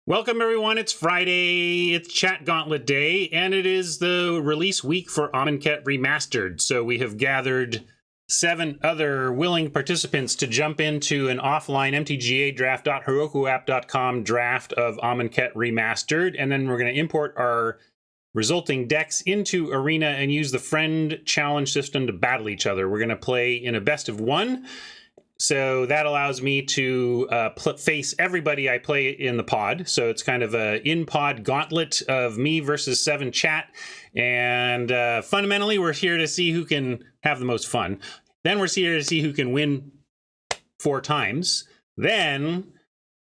Welcome everyone, it's Friday, it's Chat Gauntlet Day, and it is the release week for Amonkhet Remastered. So we have gathered 7 other willing participants to jump into an offline MTGA draft.herokuapp.com draft of Amonkhet Remastered, and then we're going to import our resulting decks into Arena and use the friend challenge system to battle each other. We're going to play in a best of 1. So that allows me to face everybody I play in the pod. So it's kind of a in-pod gauntlet of me versus 7 chat. And fundamentally, we're here to see who can have the most fun. Then we're here to see who can win 4 times. Then,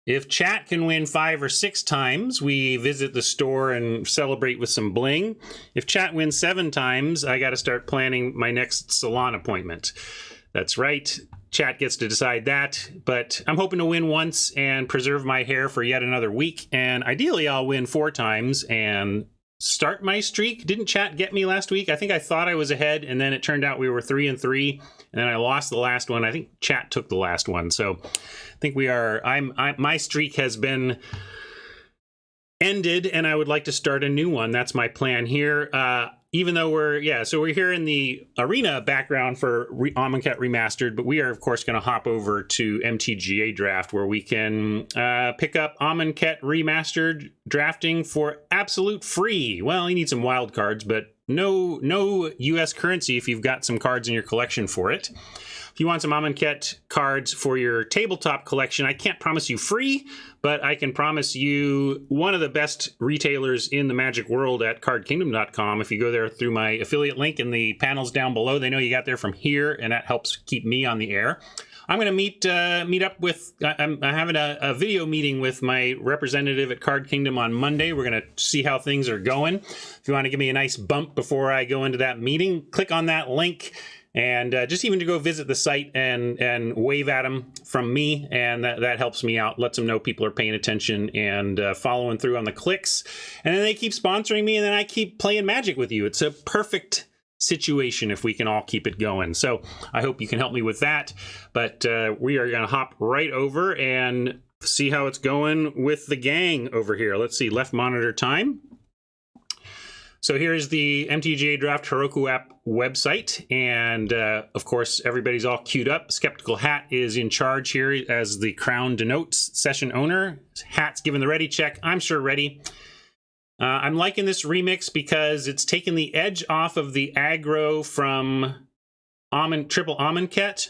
if chat can win 5 or 6 times, we visit the store and celebrate with some bling. If chat wins 7 times, I got to start planning my next salon appointment. That's right. Chat gets to decide that, but I'm hoping to win once and preserve my hair for yet another week, and ideally I'll win 4 times and start my streak. Didn't chat get me last week? I think I thought I was ahead, and then it turned out we were 3-3, and then I lost the last one. I think chat took the last one, so I think we are. My streak has been ended, and I would like to start a new one. That's my plan here. Even though we're here in the Arena background for Amonkhet Remastered, but we are, of course, going to hop over to MTGA Draft, where we can pick up Amonkhet Remastered drafting for absolute free. Well, you need some wild cards, but no U.S. currency if you've got some cards in your collection for it. If you want some Amonkhet cards for your tabletop collection, I can't promise you free, but I can promise you one of the best retailers in the Magic world at cardkingdom.com. If you go there through my affiliate link in the panels down below, they know you got there from here, and that helps keep me on the air. I'm going to meet up with, I'm having a video meeting with my representative at Card Kingdom on Monday. We're going to see how things are going. If you want to give me a nice bump before I go into that meeting, click on that link. And just even to go visit the site and wave at them from me, and that helps me out, lets them know people are paying attention and following through on the clicks. And then they keep sponsoring me, and then I keep playing Magic with you. It's a perfect situation if we can all keep it going. So I hope you can help me with that. But we are going to hop right over and see how it's going with the gang over here. Let's see, left monitor time. So here's the MTGA Draft Heroku app website, and of course everybody's all queued up. Skeptical Hat is in charge here as the crown denotes, session owner. Hat's given the ready check. I'm sure ready. I'm liking this remix because it's taken the edge off of the aggro from Triple Amonkhet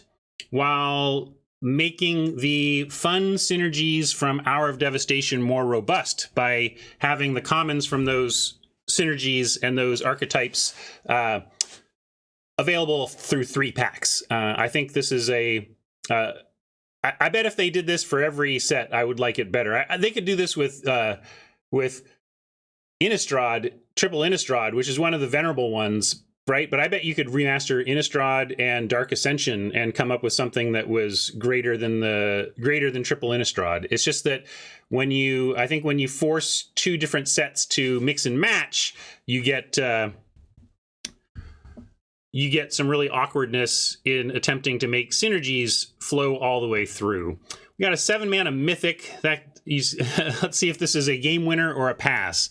while making the fun synergies from Hour of Devastation more robust by having the commons from those synergies and those archetypes available through 3 packs. I think this is I bet if they did this for every set, I would like it better. They could do this with Innistrad, Triple Innistrad, which is one of the venerable ones, right? But I bet you could remaster Innistrad and Dark Ascension and come up with something that was greater than Triple Innistrad. It's just that when you force 2 different sets to mix and match, you get some really awkwardness in attempting to make synergies flow all the way through. We got a 7-mana Mythic that let's see if this is a game winner or a pass.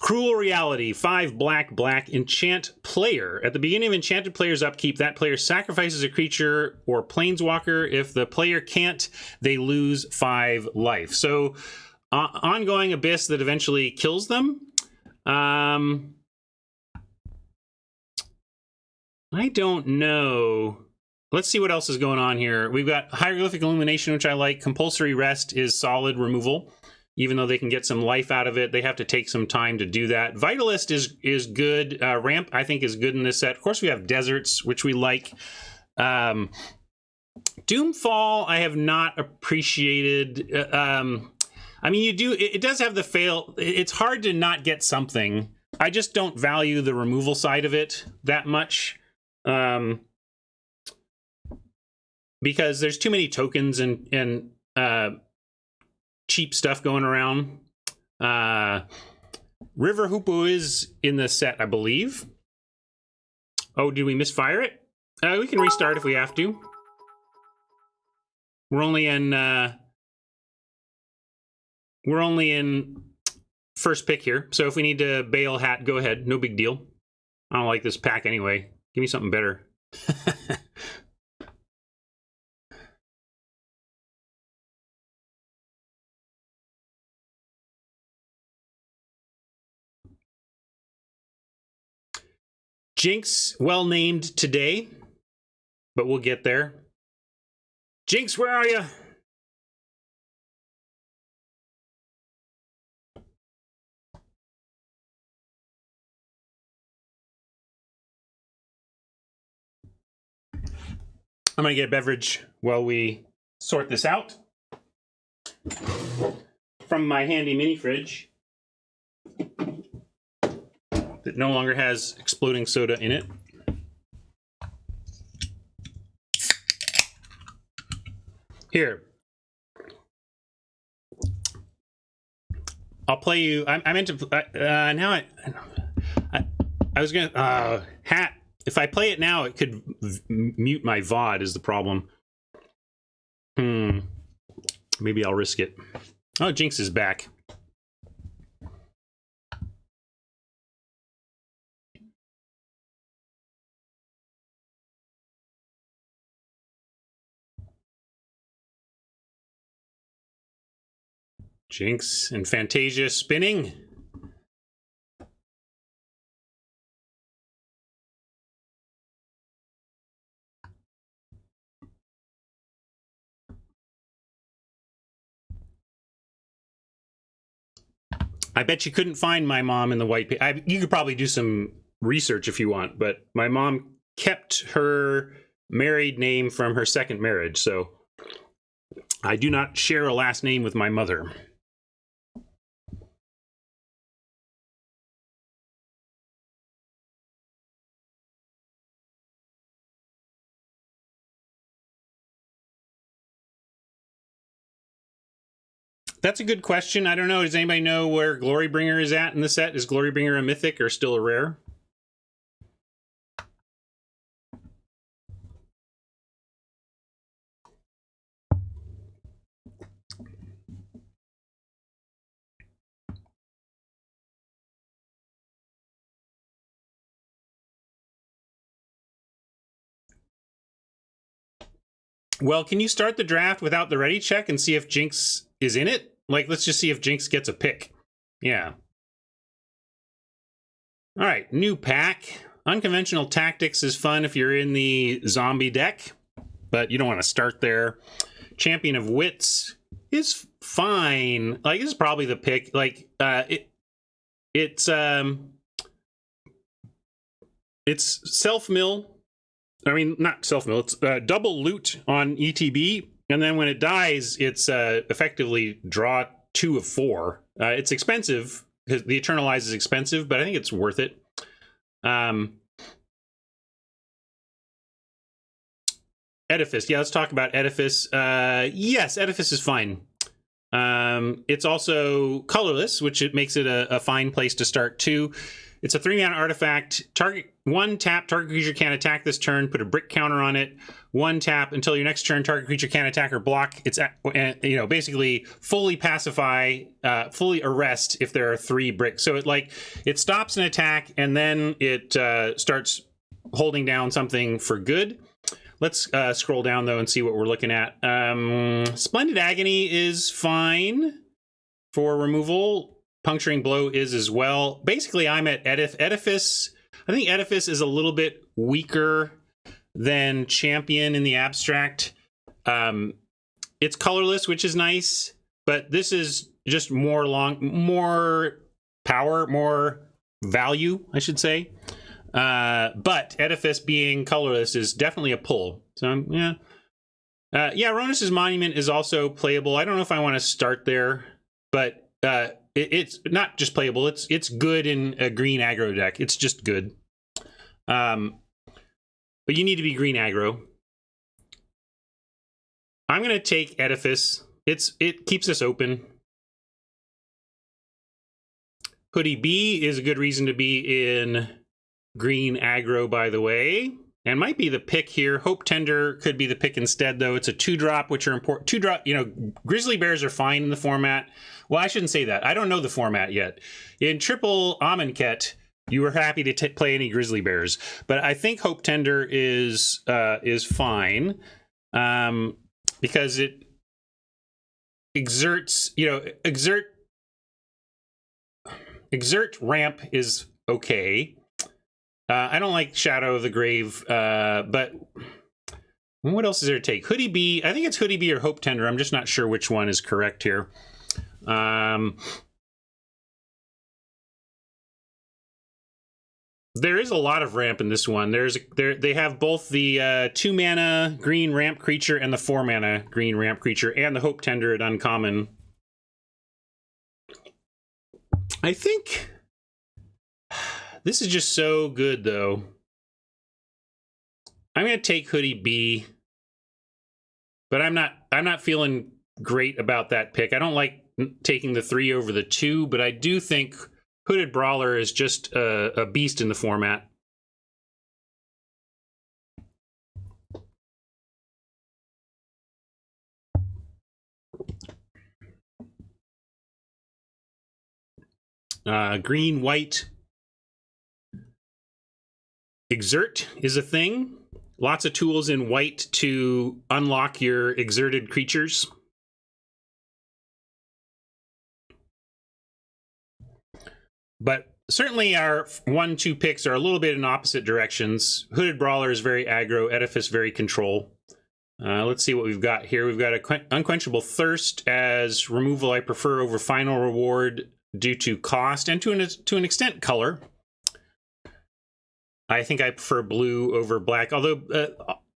Cruel Reality, 5 black, enchant player. At the beginning of enchanted player's upkeep, that player sacrifices a creature or planeswalker. If the player can't, they lose 5 life. So, ongoing abyss that eventually kills them. I don't know. Let's see what else is going on here. We've got Hieroglyphic Illumination, which I like. Compulsory Rest is solid removal. Even though they can get some life out of it, they have to take some time to do that. Vitalist is good. Ramp, I think, is good in this set. Of course, we have Deserts, which we like. Doomfall, I have not appreciated. I mean, it does have the fail. It's hard to not get something. I just don't value the removal side of it that much. Because there's too many tokens and cheap stuff going around. River Hoopoe is in the set, I believe. Oh, did we misfire it? We can restart if we have to. We're only in we're only in first pick here. So if we need to bail hat, go ahead. No big deal. I don't like this pack anyway. Give me something better. Jinx, well named today, but we'll get there. Jinx, where are you? I'm going to get a beverage while we sort this out from my handy mini fridge that no longer has exploding soda in it. Here. I'll play you. I meant to. Now I was going to. Hat. If I play it now, it could mute my VOD, is the problem. Maybe I'll risk it. Oh, Jinx is back. Jinx and Fantasia spinning. I bet you couldn't find my mom in the white paper. You could probably do some research if you want, but my mom kept her married name from her second marriage, so I do not share a last name with my mother. That's a good question. I don't know. Does anybody know where Glorybringer is at in the set? Is Glorybringer a mythic or still a rare? Well, can you start the draft without the ready check and see if Jinx is in it? Like, let's just see if Jinx gets a pick. Yeah. All right, new pack. Unconventional Tactics is fun if you're in the zombie deck, but you don't want to start there. Champion of Wits is fine. Like, this is probably the pick. Like, it's self-mill. I mean, not self-mill. It's double loot on ETB, and then when it dies, it's effectively draw 2 of 4. It's expensive, because the Eternalize is expensive, but I think it's worth it. Edifice. Yeah, let's talk about Edifice. Yes, Edifice is fine. It's also colorless, which it makes it a fine place to start too. It's a 3-mana artifact. Target 1 tap, target creature can't attack this turn. Put a brick counter on it. 1 tap until your next turn. Target creature can't attack or block. It's basically fully pacify, fully arrest if there are 3 bricks. So it stops an attack and then it starts holding down something for good. Let's scroll down though and see what we're looking at. Splendid Agony is fine for removal. Puncturing Blow is as well. Basically, I'm at Edifice. I think Edifice is a little bit weaker than Champion in the abstract. It's colorless, which is nice, but this is just more power, more value, I should say. But Edifice being colorless is definitely a pull. So, yeah. Ronus's Monument is also playable. I don't know if I want to start there, but it's not just playable. It's good in a green aggro deck. It's just good. But you need to be green aggro. I'm going to take Edifice. It keeps us open. Hoodie B is a good reason to be in green aggro, by the way. and might be the pick here. Hope Tender could be the pick instead, though. It's a 2-drop, which are important. 2-drop, you know, Grizzly Bears are fine in the format. Well, I shouldn't say that. I don't know the format yet. In Triple Amonkhet, you were happy to play any Grizzly Bears, but I think Hope Tender is fine because it exerts, you know, exert ramp is okay. I don't like Shadow of the Grave, but what else is there to take? Hoodie Bee, I think it's Hoodie Bee or Hope Tender. I'm just not sure which one is correct here. There is a lot of ramp in this one. They have both the 2-mana green ramp creature and the 4-mana green ramp creature and the Hope Tender at uncommon. I think this is just so good, though. I'm going to take Hoodie B, but I'm not feeling great about that pick. I don't like taking the 3 over the 2, but I do think Hooded Brawler is just a beast in the format. Green, white. Exert is a thing. Lots of tools in white to unlock your exerted creatures. But certainly our 1-2 picks are a little bit in opposite directions. Hooded Brawler is very aggro, Edifice very control. Let's see what we've got here. We've got a Unquenchable Thirst as removal I prefer over Final Reward due to cost and to an extent color. I think I prefer blue over black, although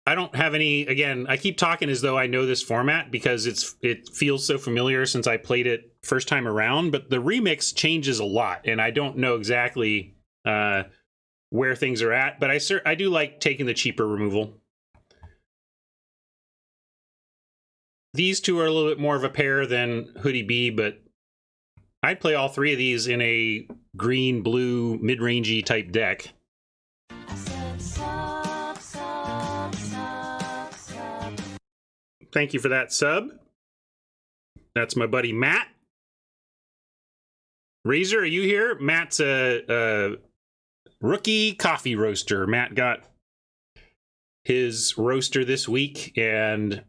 I don't have any, again, I keep talking as though I know this format because it feels so familiar since I played it first time around, but the remix changes a lot, and I don't know exactly where things are at, but I do like taking the cheaper removal. These two are a little bit more of a pair than Hoodie B, but I'd play all 3 of these in a green-blue mid-rangey type deck. Thank you for that sub. That's my buddy Matt. Razor, are you here? Matt's a rookie coffee roaster. Matt got his roaster this week and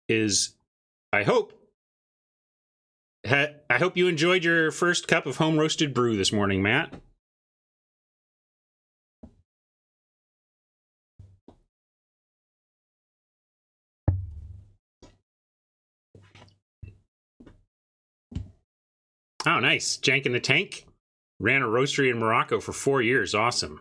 is, I hope you enjoyed your first cup of home roasted brew this morning, Matt. Oh, nice. Jank in the Tank. Ran a roastery in Morocco for 4 years. Awesome.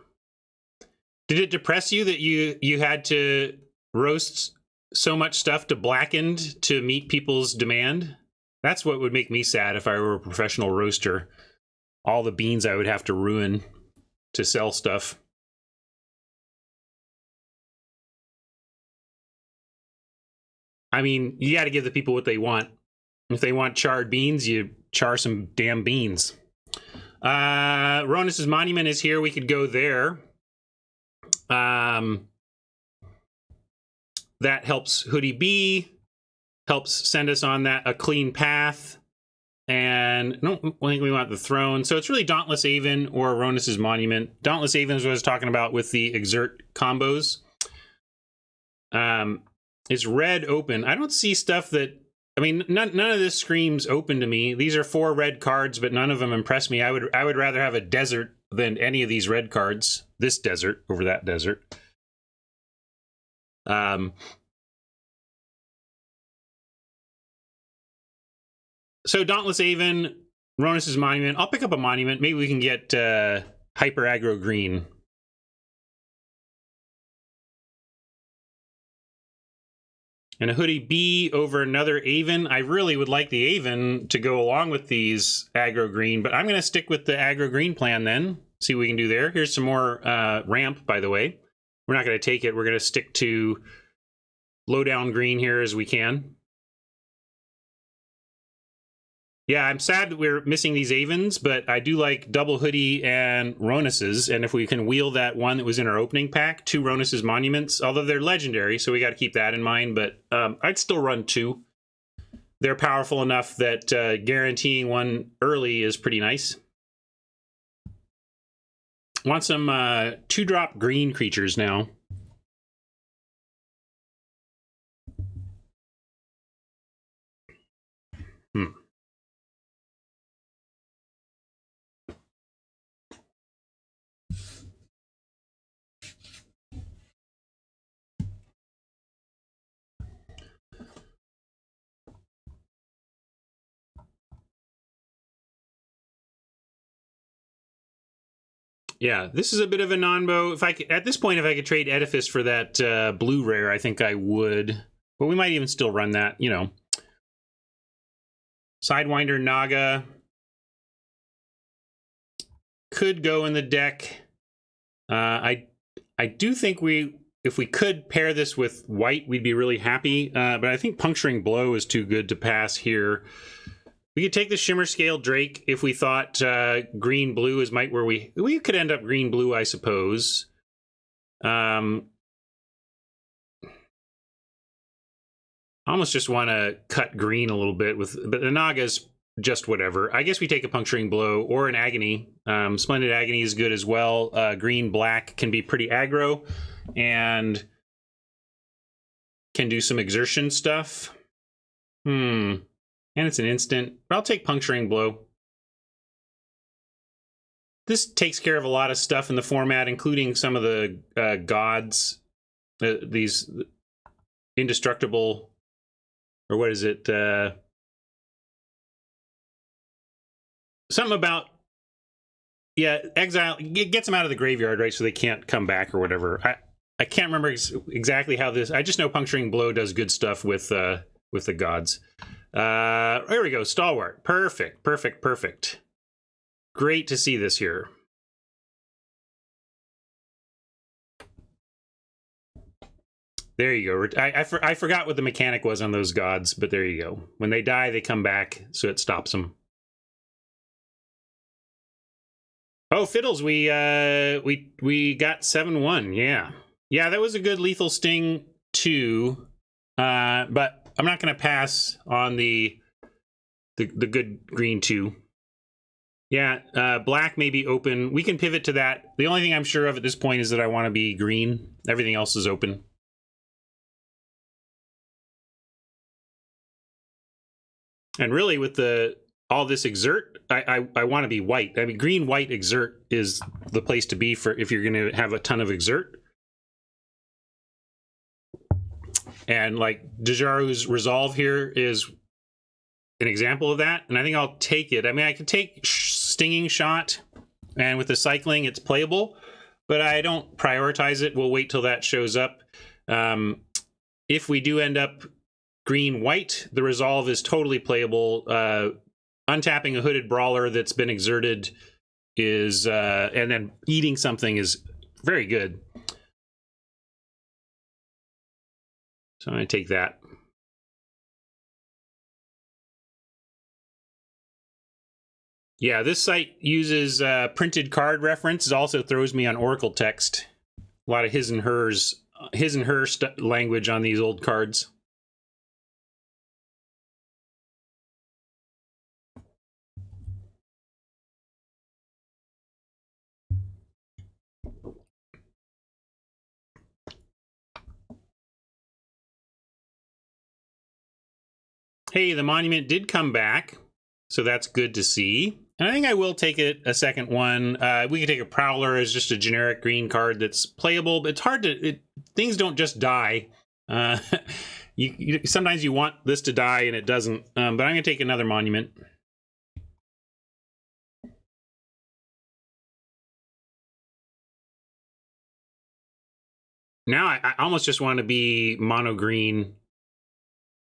Did it depress you that you had to roast so much stuff to blackened to meet people's demand? That's what would make me sad if I were a professional roaster. All the beans I would have to ruin to sell stuff. I mean, you got to give the people what they want. If they want charred beans, you char some damn beans. Ronus's Monument is here. We could go there. That helps Hoodie B, helps send us on a clean path. And no, I think we want the Throne. So it's really Dauntless Aven or Ronus's Monument. Dauntless Aven is what I was talking about with the Exert combos. Is red open? I don't see stuff that, I mean, none of this screams open to me. These are 4 red cards, but none of them impress me. I would rather have a desert than any of these red cards. This desert over that desert. So Dauntless Aven, Ronus's Monument. I'll pick up a Monument. Maybe we can get Hyper Aggro Green. And a Hoodie B over another Aven. I really would like the Aven to go along with these aggro green, but I'm going to stick with the aggro green plan then. See what we can do there. Here's some more ramp, by the way. We're not going to take it. We're going to stick to low down green here as we can. Yeah, I'm sad that we're missing these Avens, but I do like double Hoodie and Ronus's, and if we can wheel that one that was in our opening pack, 2 Ronus's Monuments, although they're legendary, so we got to keep that in mind, but I'd still run 2. They're powerful enough that guaranteeing one early is pretty nice. Want some 2-drop green creatures now. Yeah, this is a bit of a non-bow. If I could, at this point, if I could trade Edifice for that blue rare, I think I would. But we might even still run that, you know. Sidewinder Naga could go in the deck. I do think if we could pair this with white, we'd be really happy. But I think Puncturing Blow is too good to pass here. We could take the Shimmer Scale Drake if we thought green-blue is where we could end up green-blue, I suppose. I almost just want to cut green a little bit, but the Naga's just whatever. I guess we take a Puncturing Blow or an Agony. Splendid Agony is good as well. Green-black can be pretty aggro and can do some exertion stuff. And it's an instant, but I'll take Puncturing Blow. This takes care of a lot of stuff in the format, including some of the gods, these indestructible, or what is it? Something about, yeah, exile, gets them out of the graveyard, right, so they can't come back or whatever. I can't remember exactly how this, I just know Puncturing Blow does good stuff with the gods. There we go, Stalwart. Perfect, perfect, perfect. Great to see this here. There you go. I forgot what the mechanic was on those gods, but there you go. When they die, they come back, so it stops them. Oh, Fiddles, we got 7-1, yeah. Yeah, that was a good Lethal Sting too, but I'm not going to pass on the good green 2. Yeah, black may be open. We can pivot to that. The only thing I'm sure of at this point is that I want to be green. Everything else is open. And really, with all this exert, I want to be white. I mean, green, white, exert is the place to be for if you're going to have a ton of exert. And like Dejaru's Resolve here is an example of that, and I think I'll take it. I mean, I could take Stinging Shot, and with the cycling, it's playable, but I don't prioritize it. We'll wait till that shows up. If we do end up green-white, the Resolve is totally playable. Untapping a Hooded Brawler that's been exerted is, and then eating something is very good. So I'm going to take that. Yeah, this site uses printed card reference. It also throws me on Oracle text. A lot of his and her language on these old cards. Hey, the monument did come back, so that's good to see. And I think I will take it a second one. We could take a Prowler as just a generic green card that's playable, but it's hard to... things don't just die. Sometimes you want this to die and it doesn't. But I'm going to take another monument. Now I almost just want to be mono green.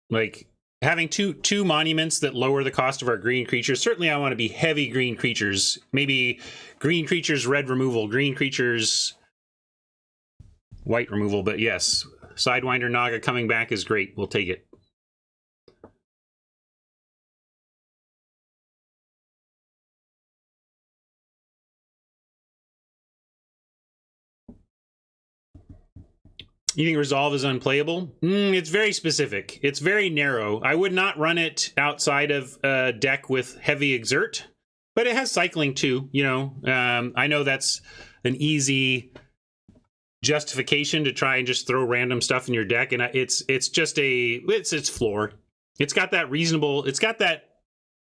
Like... having two monuments that lower the cost of our green creatures. Certainly I want to be heavy green creatures. Maybe green creatures, red removal. Green creatures, white removal. But yes, Sidewinder Naga coming back is great. We'll take it. You think Resolve is unplayable? It's very specific. It's very narrow. I would not run it outside of a deck with heavy Exert, but it has cycling too. You know, I know that's an easy justification to try and just throw random stuff in your deck, and it's just its floor. It's got that reasonable. It's got that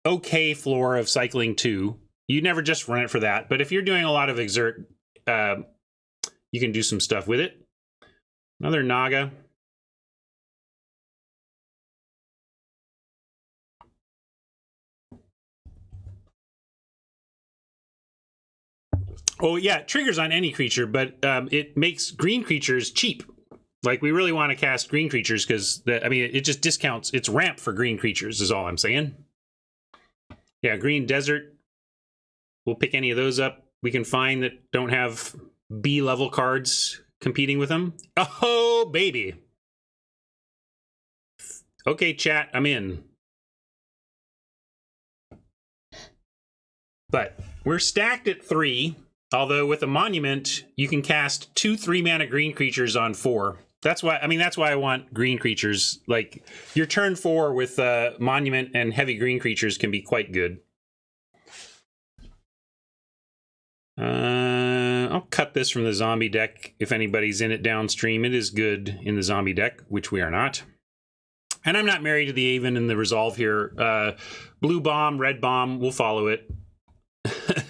okay floor of cycling too. You never just run it for that, but if you're doing a lot of Exert, you can do some stuff with it. Another Naga. Oh yeah, it triggers on any creature, but it makes green creatures cheap. Like, we really want to cast green creatures because, I mean, it just discounts. It's ramp for green creatures is all I'm saying. Yeah, Green Desert. We'll pick any of those up we can find that don't have B-level cards competing with them. Oh, baby. Okay, chat, I'm in. But we're stacked at 3, although with a Monument, you can cast 2 3-mana green creatures on 4. That's why, I mean, that's why I want green creatures. Like, your turn 4 with Monument and heavy green creatures can be quite good. I'll cut this from the zombie deck if anybody's in it downstream. It is good in the zombie deck, which we are not. And I'm not married to the Aven and the Resolve here. Blue Bomb, Red Bomb, we'll follow it.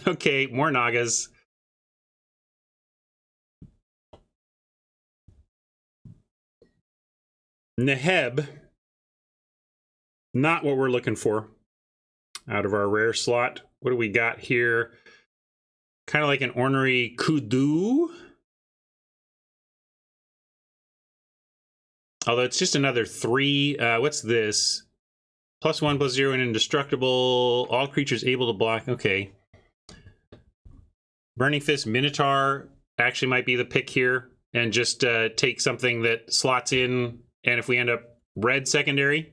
Okay, more Nagas. Neheb. Not what we're looking for out of our rare slot. What do we got here? Kind of like an ornery Kudu. Although it's just another 3. What's this? +1/+0 and indestructible. All creatures able to block. Okay. Burning Fist Minotaur actually might be the pick here. And just take something that slots in. And if we end up red secondary.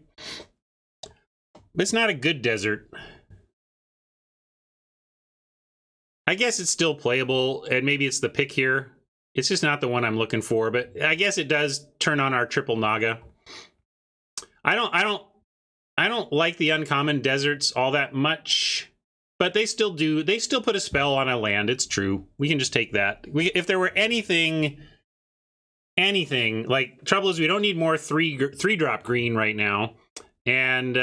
It's not a good desert. I guess it's still playable, and maybe it's the pick here. It's just not the one I'm looking for, but I guess it does turn on our triple Naga. I don't like the uncommon deserts all that much, but they still do. They still put a spell on a land. It's true. We can just take that. If there were anything, like, trouble is we don't need more 3-drop green right now, and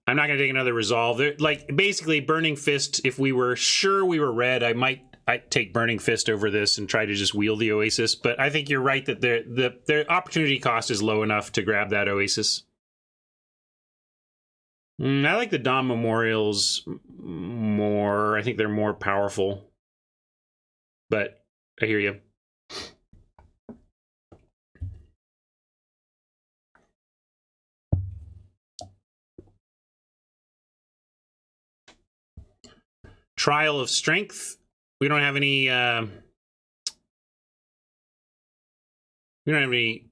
I'm not going to take another Resolve. Like, basically, Burning Fist, if we were sure we were red, I'd take Burning Fist over this and try to just wheel the Oasis. But I think you're right that the opportunity cost is low enough to grab that Oasis. I like the Dawn Memorials more. I think they're more powerful. But I hear you. Trial of Strength. We don't have any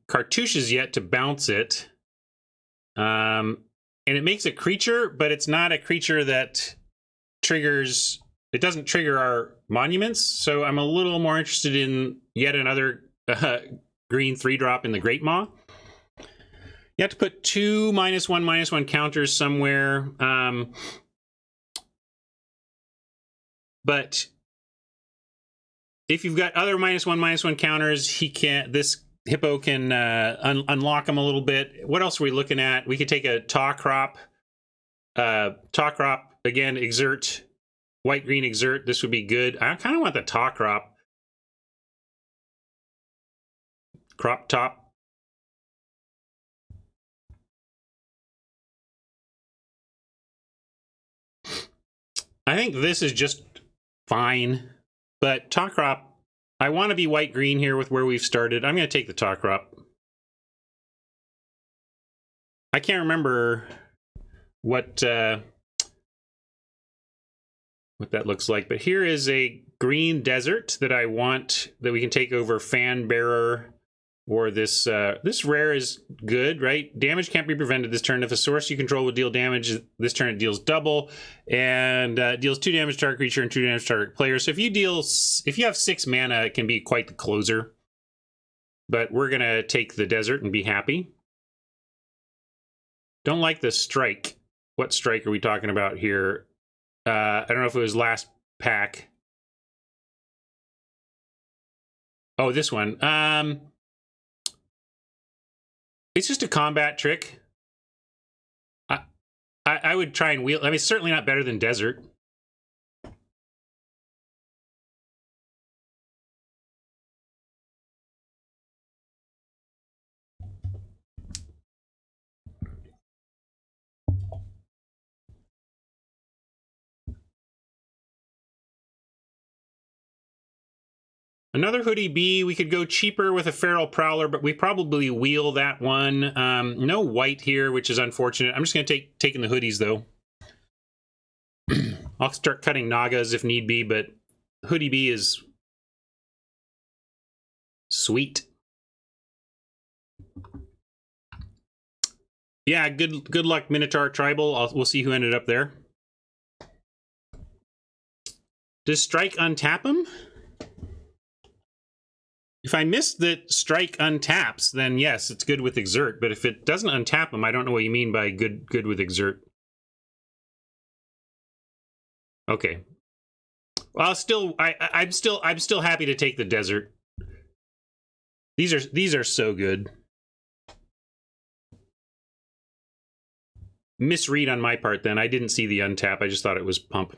cartouches yet to bounce it. And it makes a creature, but it's not a creature that triggers. It doesn't trigger our monuments, so I'm a little more interested in yet another green 3-drop in the Great Maw. You have to put 2 -1/-1 counters somewhere. But if you've got other -1/-1 counters, this Hippo can unlock them a little bit. What else are we looking at? We could take a Taw Crop. Taw Crop, again, Exert. White-green Exert, this would be good. I kind of want the Taw Crop. Crop Top. I think this is just fine, but Taw Crop, I want to be white-green here with where we've started. I'm going to take the Taw Crop. I can't remember what that looks like, but here is a green desert that I want that we can take over Fan Bearer, or this this rare is good, right? Damage can't be prevented this turn. If a source you control would deal damage this turn, it deals double, and deals 2 damage to target creature and 2 damage to target player. So if you have 6 mana, it can be quite the closer. but we're going to take the desert and be happy. Don't like the strike. What strike are we talking about here? I don't know if it was last pack. Oh, this one. It's just a combat trick. I would try and wheel. I mean, it's certainly not better than desert. Another Hoodie B, we could go cheaper with a Feral Prowler, but we probably wheel that one. No white here, which is unfortunate. I'm just going to taking the hoodies, though. I'll start cutting Nagas if need be, but Hoodie B is sweet. Yeah, good luck, Minotaur Tribal. We'll see who ended up there. Does Strike untap him? If I missed that Strike untaps, then yes, it's good with Exert. But if it doesn't untap him, I don't know what you mean by good with Exert. Okay. Well, I'm still happy to take the desert. These are so good. Misread on my part then. I didn't see the untap. I just thought it was pump.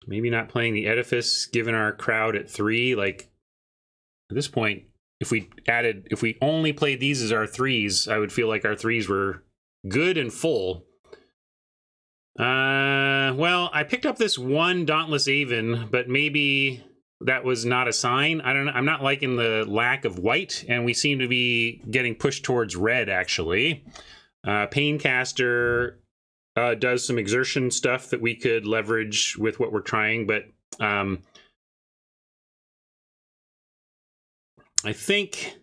Maybe not playing the Edifice, given our crowd at 3. Like, at this point, if we only played these as our 3s, I would feel like our 3s were good and full. Well, I picked up this one Dauntless Aven, but maybe that was not a sign. I don't know. I'm not liking the lack of white, and we seem to be getting pushed towards red, actually. Paincaster does some exertion stuff that we could leverage with what we're trying, but I think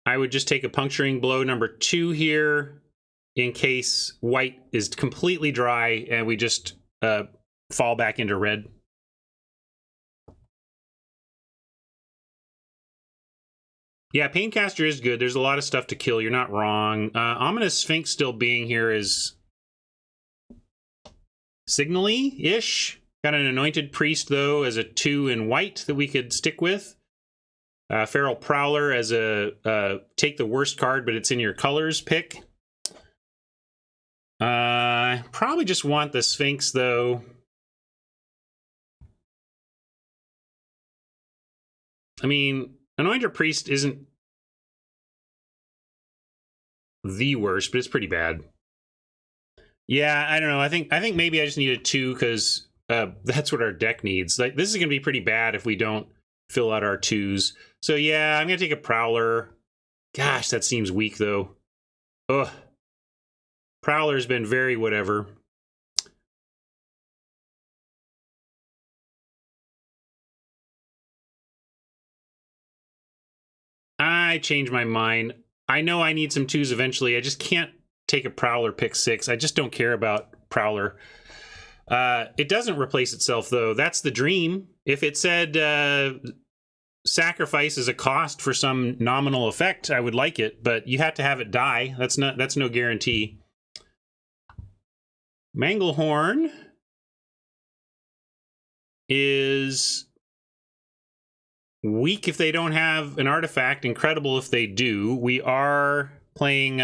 I would just take a Puncturing Blow number 2 here in case white is completely dry and we just fall back into red. Yeah, Paincaster is good. There's a lot of stuff to kill. You're not wrong. Ominous Sphinx still being here is signally-ish. Got an Anointed Priest, though, as a 2 in white that we could stick with. Feral Prowler as a take the worst card, but it's in your colors pick. Probably just want the Sphinx, though. I mean, Anointed Priest isn't the worst, but it's pretty bad. Yeah, I don't know. I think maybe I just need a 2 because that's what our deck needs. Like, this is going to be pretty bad if we don't fill out our 2s. So yeah, I'm going to take a Prowler. Gosh, that seems weak, though. Ugh. Prowler's been very whatever. I changed my mind. I know I need some 2s eventually. I just can't take a Prowler pick 6. I just don't care about Prowler. It doesn't replace itself, though. That's the dream. If it said sacrifice is a cost for some nominal effect, I would like it, but you have to have it die. That's no guarantee. Manglehorn is weak if they don't have an artifact, incredible if they do. We are playing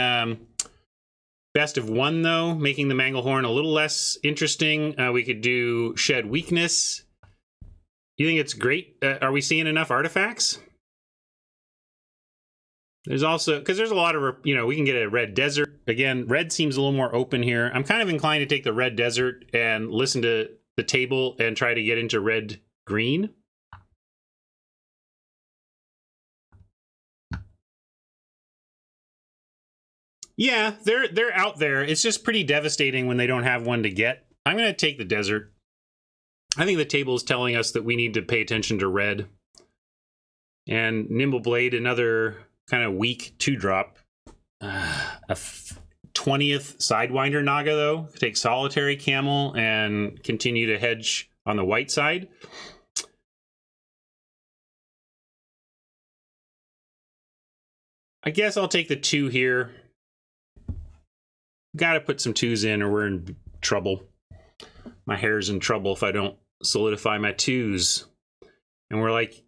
best of 1, though, making the Manglehorn a little less interesting. We could do Shed Weakness. You think it's great? Are we seeing enough artifacts? There's also, because there's a lot of, we can get a Red Desert. Again, red seems a little more open here. I'm kind of inclined to take the Red Desert and listen to the table and try to get into red green. Yeah, they're out there. It's just pretty devastating when they don't have one to get. I'm going to take the desert. I think the table is telling us that we need to pay attention to red. And Nimble Blade, another kind of weak 2-drop. A 20th Sidewinder Naga, though. Take Solitary Camel and continue to hedge on the white side. I guess I'll take the 2 here. Gotta put some 2s in or we're in trouble. My hair's in trouble if I don't solidify my 2s. And we're like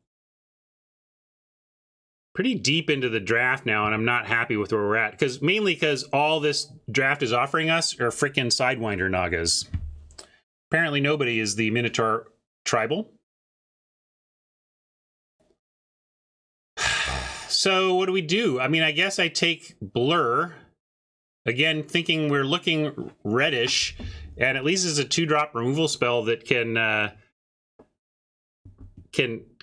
pretty deep into the draft now, and I'm not happy with where we're at. Mainly because all this draft is offering us are freaking Sidewinder Nagas. Apparently nobody is the Minotaur Tribal. So what do we do? I mean, I guess I take Blur. Again, thinking we're looking reddish, and at least it's a 2-drop removal spell that can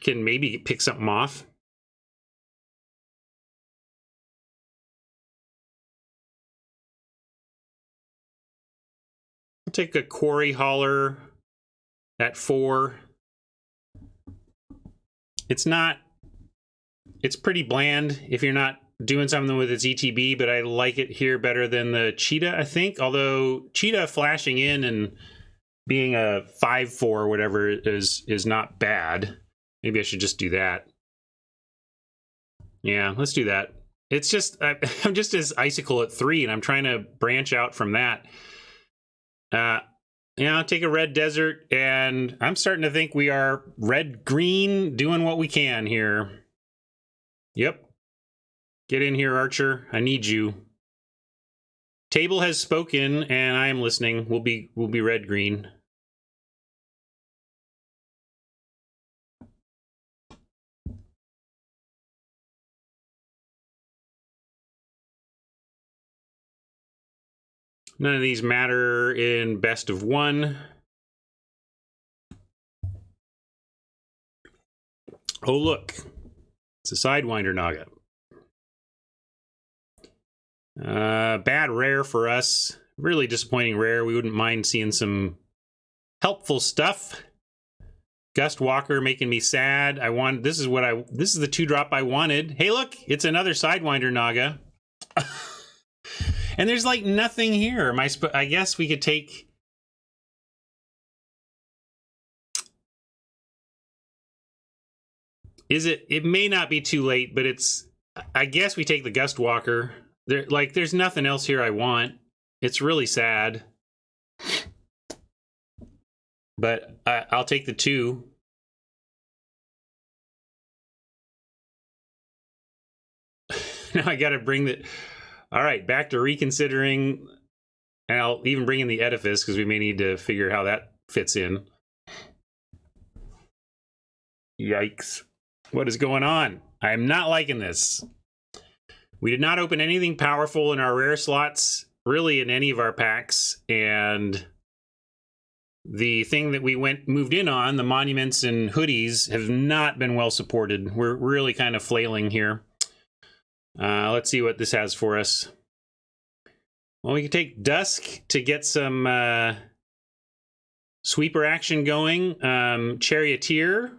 maybe pick something off. I'll take a Quarry Hauler at 4. It's pretty bland if you're not doing something with its ETB, but I like it here better than the Cheetah, I think. Although Cheetah flashing in and being a 5/4 or whatever is not bad. Maybe I should just do that. Yeah, let's do that. It's just, I'm just as Icicle at 3, and I'm trying to branch out from that. Yeah, I'll take a Red Desert, and I'm starting to think we are red-green doing what we can here. Yep. Get in here, Archer. I need you. Table has spoken, and I am listening. We'll be red-green. None of these matter in best of 1. Oh, look. It's a Sidewinder Naga. Bad rare for us. Really disappointing rare. We wouldn't mind seeing some helpful stuff. Gust Walker making me sad. This is the 2-drop I wanted. Hey, look, it's another Sidewinder Naga. And there's like nothing here. I guess we could take. It may not be too late, but I guess we take the Gust Walker. There's nothing else here I want. It's really sad. But I'll take the 2. Now I gotta bring the. All right, back to reconsidering, and I'll even bring in the Edifice because we may need to figure how that fits in. Yikes. What is going on? I am not liking this. We did not open anything powerful in our rare slots, really in any of our packs, and the thing that we moved in on, the monuments and hoodies, have not been well supported. We're really kind of flailing here. Let's see what this has for us. Well, we can take Dusk to get some sweeper action going. Charioteer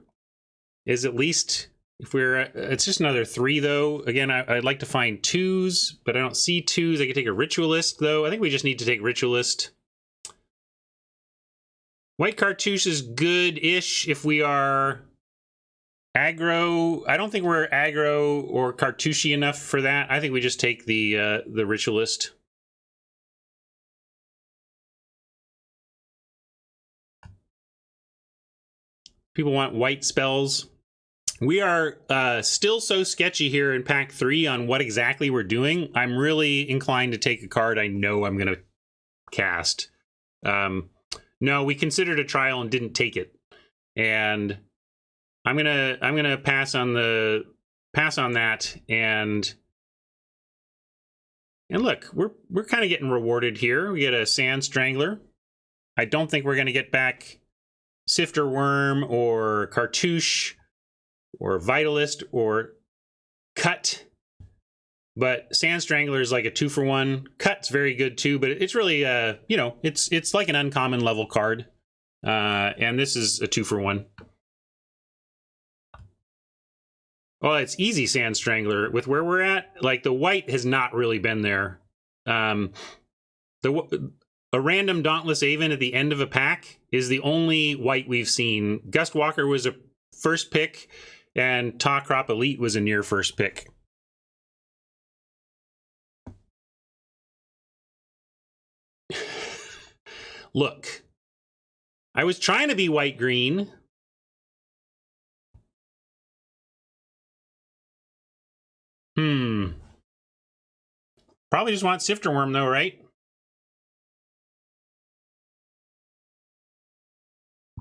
is at least, if we're, it's just another 3 though. Again, I'd like to find 2s, but I don't see 2s. I could take a Ritualist though. I think we just need to take Ritualist. White Cartouche is good-ish if we are aggro. I don't think we're aggro or cartouche enough for that. I think we just take the Ritualist. People want white spells. We are still so sketchy here in pack 3 on what exactly we're doing. I'm really inclined to take a card I know I'm going to cast. No, we considered a trial and didn't take it. And I'm gonna pass on that, and look, we're kind of getting rewarded here. We get a Sand Strangler. I don't think we're gonna get back Sifter Worm or Cartouche or Vitalist or Cut, but Sand Strangler is like a 2-for-1. Cut's very good too, but it's really it's like an uncommon level card, and this is a 2-for-1. Oh, it's easy Sand Strangler. With where we're at, like, the white has not really been there. A random Dauntless Aven at the end of a pack is the only white we've seen. Gust Walker was a first pick, and Ta Crop Elite was a near first pick. Look, I was trying to be white-green. Probably just want Sifter Worm, though, right?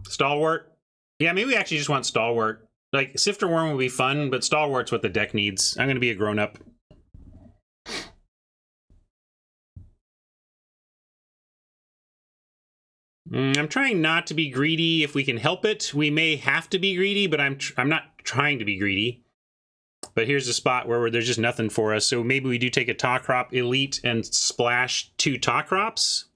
Stalwart? Yeah, maybe we actually just want Stalwart. Like, Sifter Worm would be fun, but Stalwart's what the deck needs. I'm going to be a grown-up. I'm trying not to be greedy if we can help it. We may have to be greedy, but I'm not trying to be greedy. But here's a spot where there's just nothing for us. So maybe we do take a Ta Crop Elite and splash 2 Ta Crops.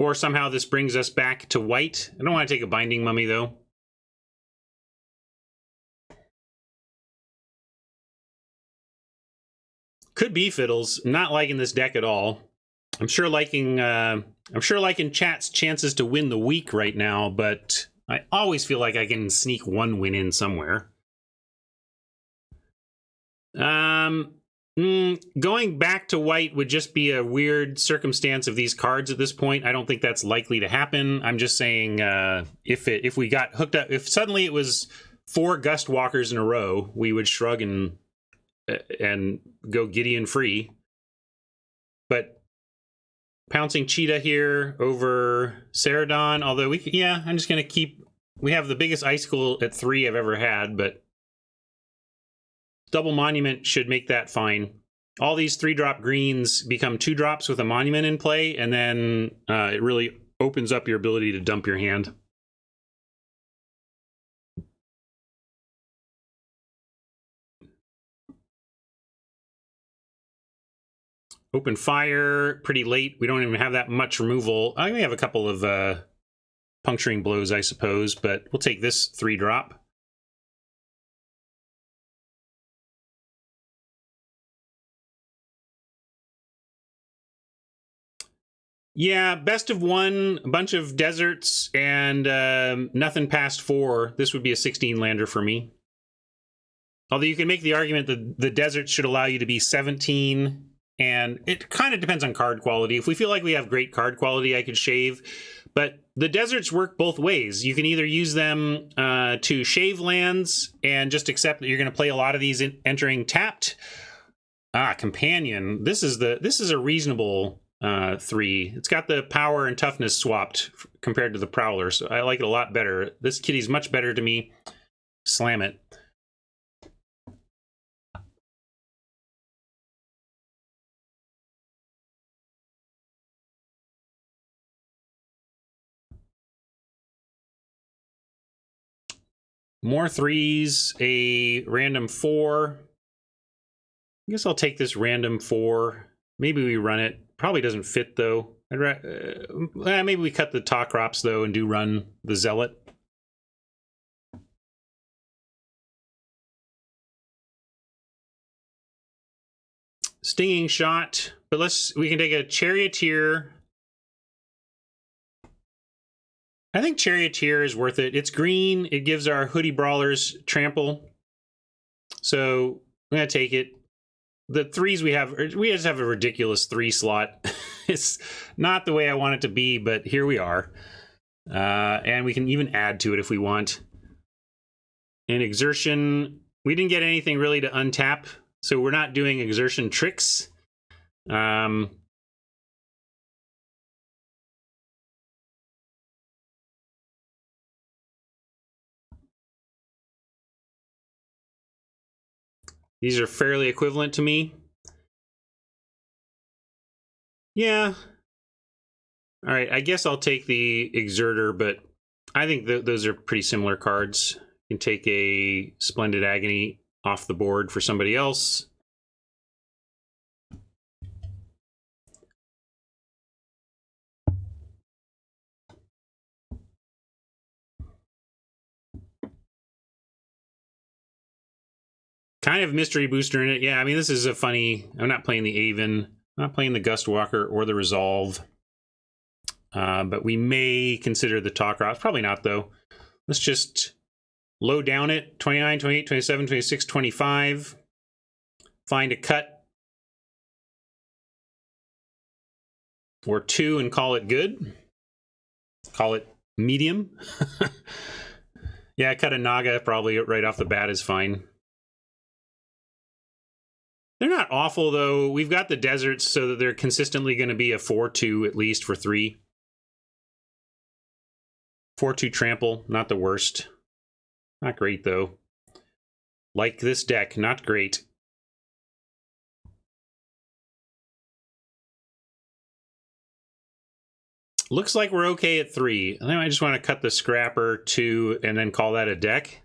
Or somehow this brings us back to white. I don't want to take a Binding Mummy, though. Could be Fiddles. Not liking this deck at all. I'm sure liking chat's chances to win the week right now, but I always feel like I can sneak one win in somewhere. Going back to white would just be a weird circumstance of these cards at this point. I don't think that's likely to happen. I'm just saying if we got hooked up, if suddenly it was 4 Gust Walkers in a row, we would shrug and go Gideon free. But pouncing Cheetah here over Ceradon, although I'm just going to keep... We have the biggest Icicle at 3 I've ever had, but double Monument should make that fine. All these 3-drop greens become 2-drops with a Monument in play, and then it really opens up your ability to dump your hand. Open Fire, pretty late. We don't even have that much removal. I may have a couple of Puncturing Blows, I suppose, but we'll take this 3-drop. Yeah, best of 1, a bunch of deserts, and nothing past 4. This would be a 16-lander for me. Although you can make the argument that the deserts should allow you to be 17, and it kind of depends on card quality. If we feel like we have great card quality, I could shave. But the deserts work both ways. You can either use them to shave lands and just accept that you're going to play a lot of these entering tapped. Companion. This is a reasonable 3. It's got the power and toughness swapped compared to the Prowler, so I like it a lot better. This kitty's much better to me. Slam it. More 3s, a random 4. I guess I'll take this random 4. Maybe we run it. Probably doesn't fit, though. Maybe we cut the Ta Crops, though, and do run the Zealot. Stinging Shot. But we can take a Charioteer. I think Charioteer is worth it. It's green. It gives our Hoodie Brawlers trample. So I'm going to take it. The 3s we just have a ridiculous 3 slot. It's not the way I want it to be, but here we are. And we can even add to it if we want. In Exertion, we didn't get anything really to untap, so we're not doing Exertion tricks. These are fairly equivalent to me. Yeah. All right, I guess I'll take the Exerter, but I think those are pretty similar cards. You can take a Splendid Agony off the board for somebody else. Kind of mystery booster in it. Yeah, I mean, this is a funny... I'm not playing the Aven. I'm not playing the Gustwalker or the Resolve. But we may consider the Talkross. Probably not, though. Let's just low down it. 29, 28, 27, 26, 25. Find a cut. Or 2 and call it good. Call it medium. Yeah, cut a Naga probably right off the bat is fine. They're not awful, though. We've got the deserts so that they're consistently going to be a 4-2 at least for 3. 4-2 trample, not the worst. Not great, though. Like this deck, not great. Looks like we're okay at 3. I think I just want to cut the Scrapper 2 and then call that a deck.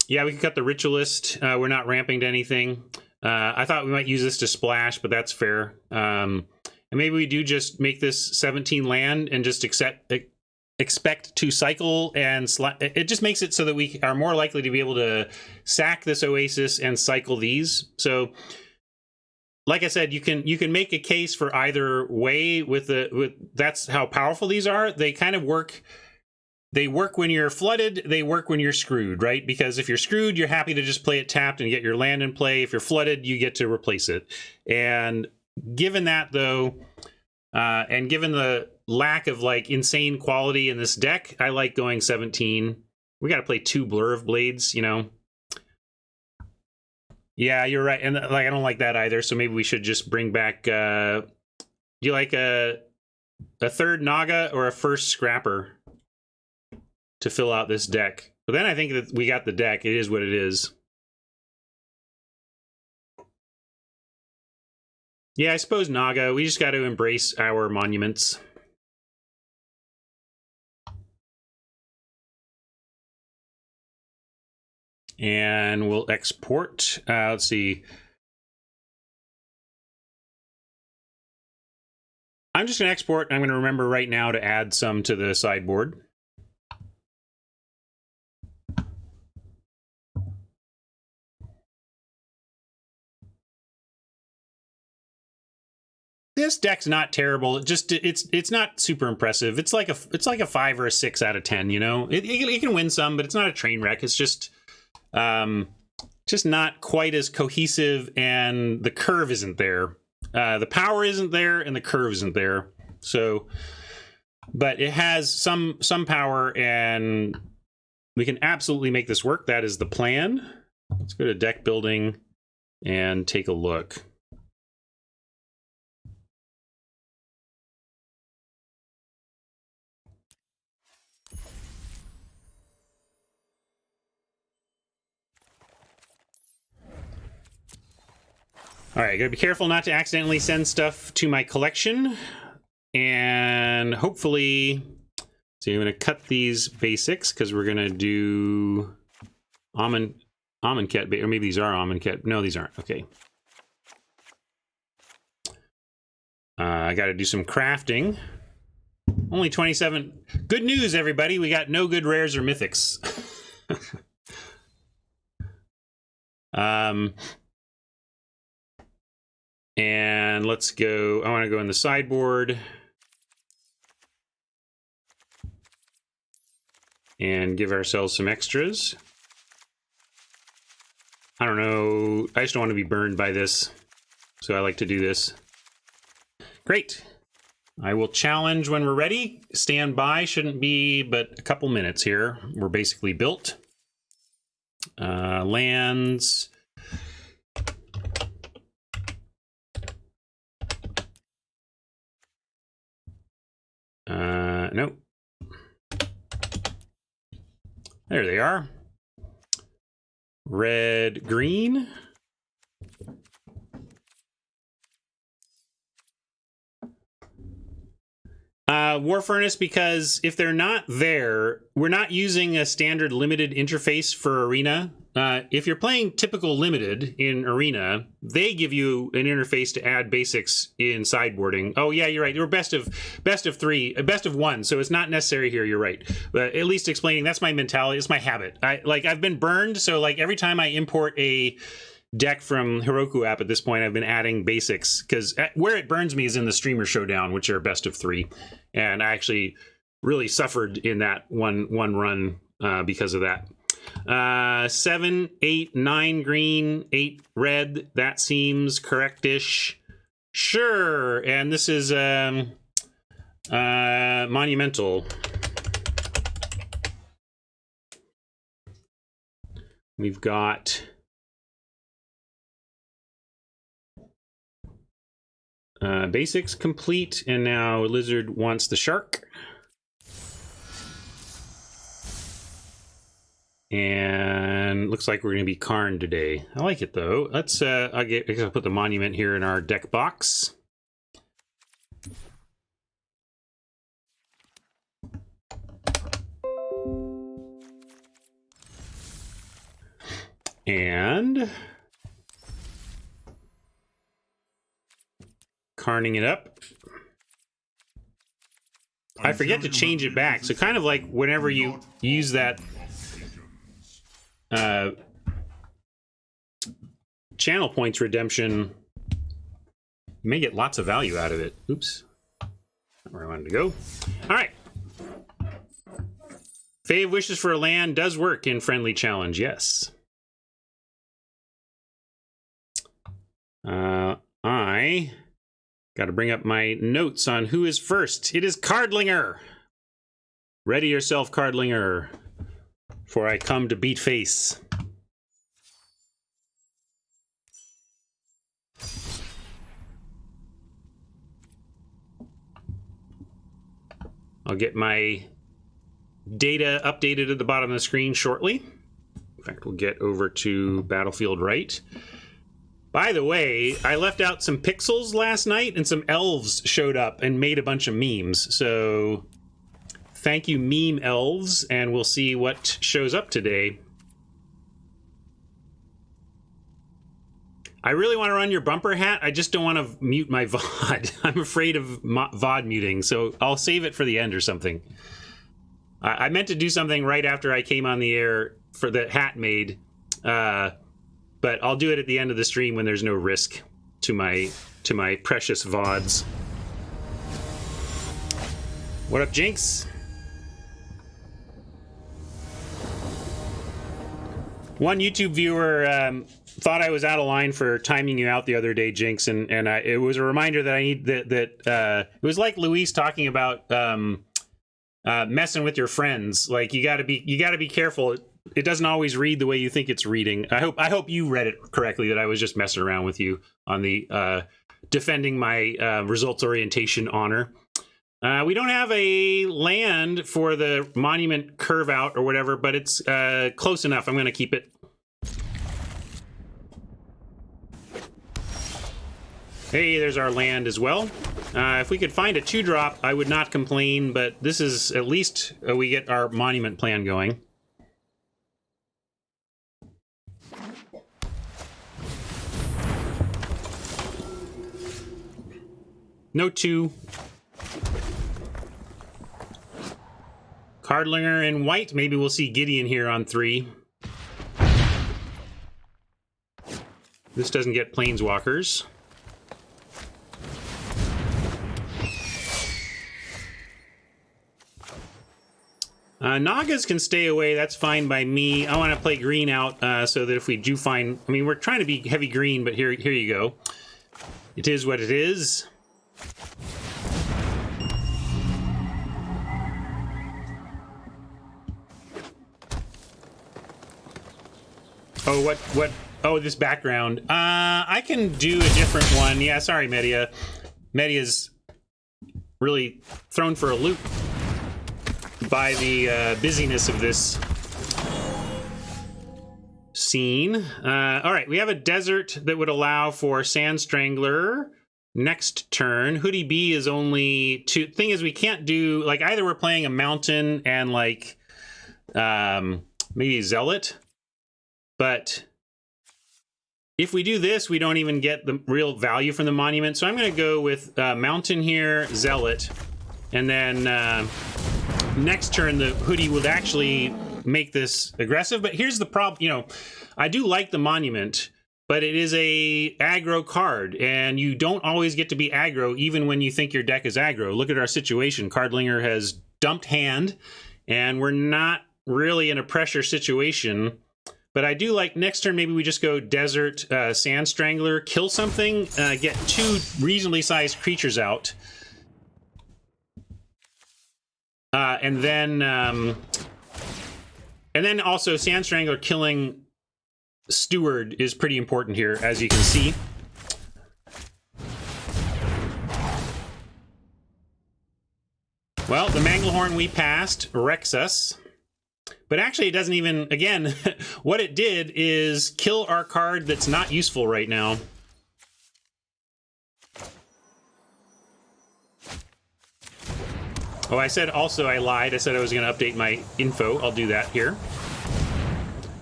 Yeah, we can cut the Ritualist. We're not ramping to anything. I thought we might use this to splash, but that's fair. And maybe we do just make this 17 land and just expect to cycle and it just makes it so that we are more likely to be able to sack this Oasis and cycle these. So, like I said, you can make a case for either way with that's how powerful these are. They kind of work. They work when you're flooded, they work when you're screwed, right? Because if you're screwed, you're happy to just play it tapped and get your land in play. If you're flooded, you get to replace it. And given that, though, and given the lack of, like, insane quality in this deck, I like going 17. We got to play 2 Blur of Blades, you know? Yeah, you're right. And, like, I don't like that either, so maybe we should just bring back... do you like a third Naga or a first Scrapper to fill out this deck? But then I think that we got the deck. It is what it is. Yeah, I suppose Naga. We just got to embrace our monuments. And we'll export. Let's see. I'm just going to export. I'm going to remember right now to add some to the sideboard. This deck's not terrible. It's not super impressive. It's like a 5 or a 6 out of 10. You know, it can win some, but it's not a train wreck. It's just not quite as cohesive, and the curve isn't there. The power isn't there, and the curve isn't there. So, but it has some power, and we can absolutely make this work. That is the plan. Let's go to deck building and take a look. All right, gotta be careful not to accidentally send stuff to my collection. And hopefully, so I'm gonna cut these basics because we're gonna do Amonkhet, or maybe these are Amonkhet. No, these aren't. Okay. I gotta do some crafting. Only 27. Good news, everybody. We got no good rares or mythics. And let's go. I want to go in the sideboard and give ourselves some extras. I don't know. I just don't want to be burned by this, so I like to do this. Great. I will challenge when we're ready. Stand by. Shouldn't be but a couple minutes here. We're basically built. Lands. Nope. There they are. Red, green. War Furnace, because if they're not there, we're not using a standard limited interface for Arena. If you're playing typical limited in Arena, they give you an interface to add basics in sideboarding. Oh yeah, you're right. You're best of three, best of one. So it's not necessary here. You're right. But at least explaining, that's my mentality. It's my habit. I've been burned. So like every time I import a deck from Heroku app at this point, I've been adding basics, because where it burns me is in the Streamer Showdown, which are best of three, and I actually really suffered in that one run because of that. 7, 8, 9 green, 8 red. That seems correctish. Sure. And this is Monumental. We've got basics complete, and now Lizard wants the shark. And looks like we're going to be Karn today. I like it though. Let's I'll put the monument here in our deck box. And Karning it up. I forget to change it back. So kind of like whenever you use that channel points redemption, you may get lots of value out of it. Oops. Not where I wanted to go. All right. Fave wishes for a land does work in friendly challenge. Yes. I got to bring up my notes on who is first. It is Cardlinger. Ready yourself, Cardlinger, for I come to beat face. I'll get my data updated at the bottom of the screen shortly. In fact, we'll get over to Battlefield Right. By the way, I left out some pixels last night, and some elves showed up and made a bunch of memes. So thank you, meme elves, and we'll see what shows up today. I really want to run your bumper hat. I just don't want to mute my VOD. I'm afraid of VOD muting, so I'll save it for the end or something. I meant to do something right after I came on the air for the hat made, but I'll do it at the end of the stream when there's no risk to my precious VODs. What up, Jinx? One YouTube viewer thought I was out of line for timing you out the other day, Jinx, and it was a reminder that I need that it was like Luis talking about messing with your friends. Like you got to be careful. It doesn't always read the way you think it's reading. I hope you read it correctly, that I was just messing around with you on the defending my results orientation honor. We don't have a land for the monument curve out or whatever, but it's close enough. I'm going to keep it. Hey, there's our land as well. If we could find a 2-drop, I would not complain, but this is at least we get our monument plan going. No 2. Cardlinger in white. Maybe we'll see Gideon here on 3. This doesn't get planeswalkers. Nagas can stay away. That's fine by me. I want to play green out so that if we do find... I mean, we're trying to be heavy green, but here you go. It is what it is. Oh, what? Oh, this background. I can do a different one. Yeah, sorry, Media. Media's really thrown for a loop by the busyness of this scene. All right, we have a desert that would allow for Sand Strangler next turn. Hoodie B is only 2. Thing is, we can't do, like, either we're playing a mountain and, like, maybe Zealot. But if we do this, we don't even get the real value from the monument. So I'm going to go with mountain here, Zealot. And then next turn, the hoodie would actually make this aggressive. But here's the problem. You know, I do like the monument, but it is a aggro card, and you don't always get to be aggro even when you think your deck is aggro. Look at our situation. Cardlinger has dumped hand, and we're not really in a pressure situation. But I do like next turn, maybe we just go Desert Sand Strangler, kill something, get 2 reasonably sized creatures out. And then also Sand Strangler killing Steward is pretty important here, as you can see. Well, the Manglehorn we passed wrecks us. But actually, it doesn't even, again, what it did is kill our card that's not useful right now. Oh, I said also, I lied. I said I was going to update my info. I'll do that here.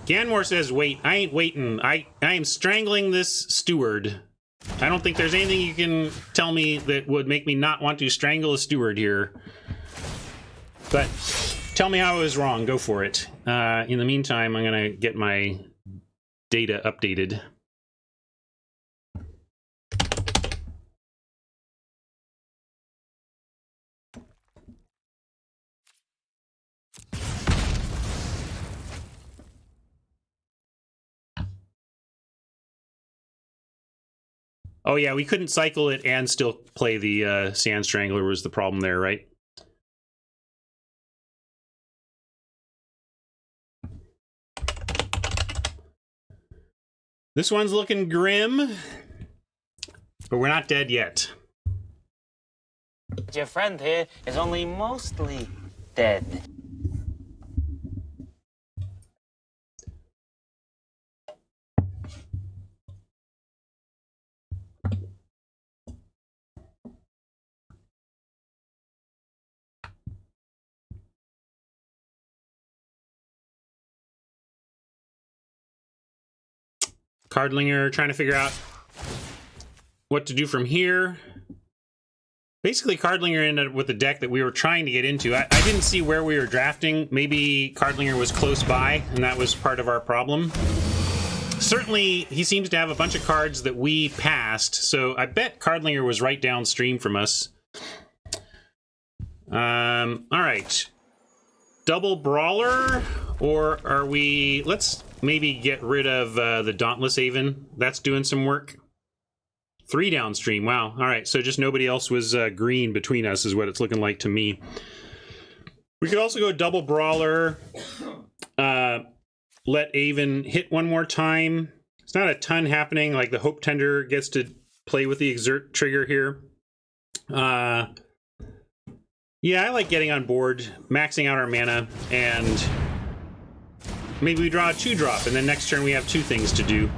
Ganmore says, wait, I ain't waiting. I am strangling this steward. I don't think there's anything you can tell me that would make me not want to strangle a steward here. But tell me how I was wrong. Go for it. In the meantime, I'm going to get my data updated. Oh yeah, we couldn't cycle it and still play the Sand Strangler was the problem there, right? This one's looking grim, but we're not dead yet. Your friend here is only mostly dead. Cardlinger trying to figure out what to do from here. Basically, Cardlinger ended up with the deck that we were trying to get into. I didn't see where we were drafting. Maybe Cardlinger was close by, and that was part of our problem. Certainly, he seems to have a bunch of cards that we passed, so I bet Cardlinger was right downstream from us. All right. Double Brawler, or are we... Let's maybe get rid of the Dauntless Haven. That's doing some work. 3 downstream. Wow. All right. So just nobody else was green between us is what it's looking like to me. We could also go Double Brawler. Let Haven hit one more time. It's not a ton happening. Like the Hope Tender gets to play with the Exert trigger here. Yeah, I like getting on board, maxing out our mana, and maybe we draw a 2-drop, and then next turn we have 2 things to do.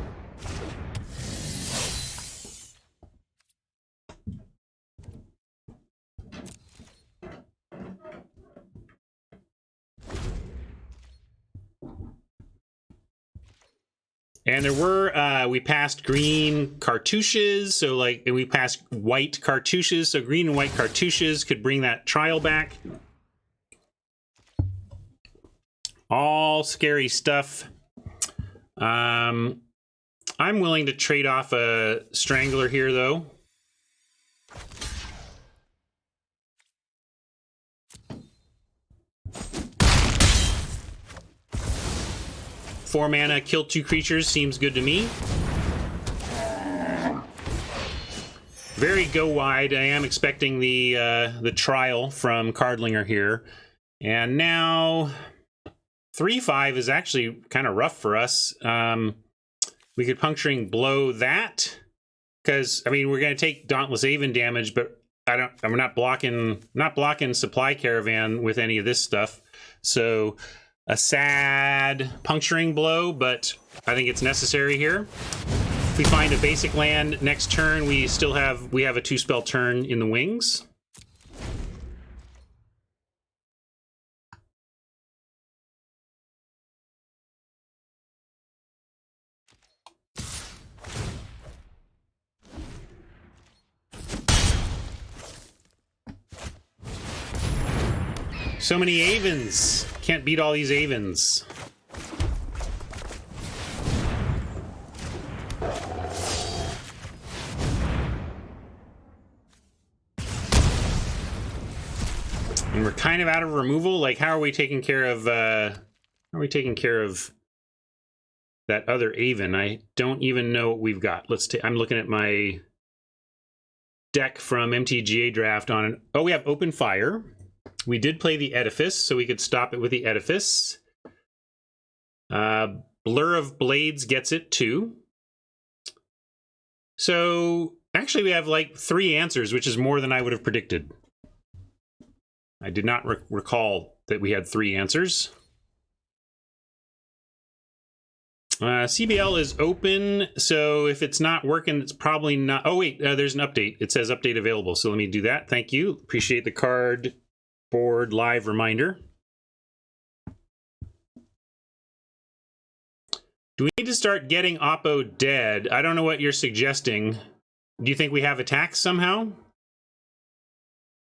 And there were, we passed green cartouches, so like, and we passed white cartouches, so green and white cartouches could bring that trial back. All scary stuff. I'm willing to trade off a Strangler here, though. Four mana, kill 2 creatures seems good to me. Very go wide. I am expecting the trial from Cardlinger here, and now 3/5 is actually kind of rough for us. We could Puncturing Blow that, because I mean we're going to take Dauntless Haven damage, but I'm not blocking Supply Caravan with any of this stuff. So a sad Puncturing Blow, but I think it's necessary here. If we find a basic land next turn, we have a 2-spell turn in the wings. So many Avens. Can't beat all these Avens. And we're kind of out of removal. Like, how are we taking care of that other Aven? I don't even know what we've got. I'm looking at my deck from MTGA draft on it. Oh, we have Open Fire. We did play the Edifice, so we could stop it with the Edifice. Blur of Blades gets it too. So actually we have like 3 answers, which is more than I would have predicted. I did not recall that we had 3 answers. CBL is open, so if it's not working, it's probably not... Oh wait, there's an update. It says update available, so let me do that. Thank you. Appreciate the card board live reminder. Do we need to start getting Oppo dead? I don't know what you're suggesting. Do you think we have attacks somehow?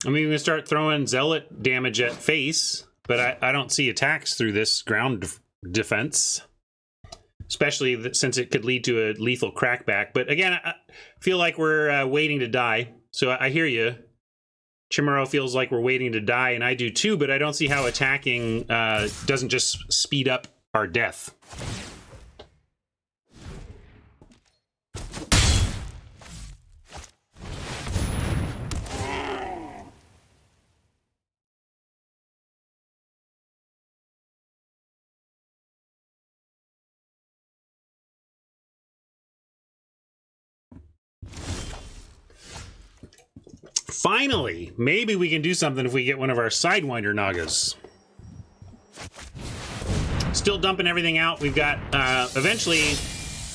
I mean, we can start throwing Zealot damage at face, but I don't see attacks through this ground defense. Especially since it could lead to a lethal crackback. But again, I feel like we're waiting to die. So I hear you. Chimero feels like we're waiting to die, and I do too, but I don't see how attacking doesn't just speed up our death. Finally, maybe we can do something if we get one of our Sidewinder Nagas. Still dumping everything out. We've got, eventually,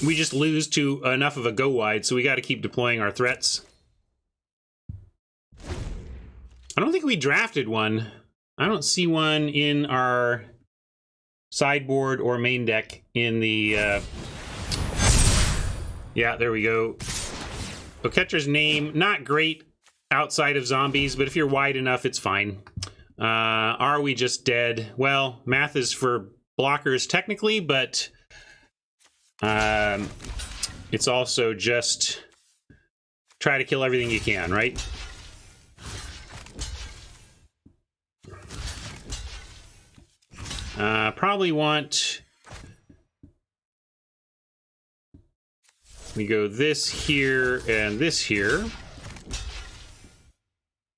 we just lose to enough of a go wide, so we got to keep deploying our threats. I don't think we drafted one. I don't see one in our sideboard or main deck in the, yeah, there we go. Oketra's name, not great outside of zombies, but if you're wide enough, it's fine. Are we just dead? Well, math is for blockers technically, but it's also just try to kill everything you can, right? Probably want... We go this here and this here.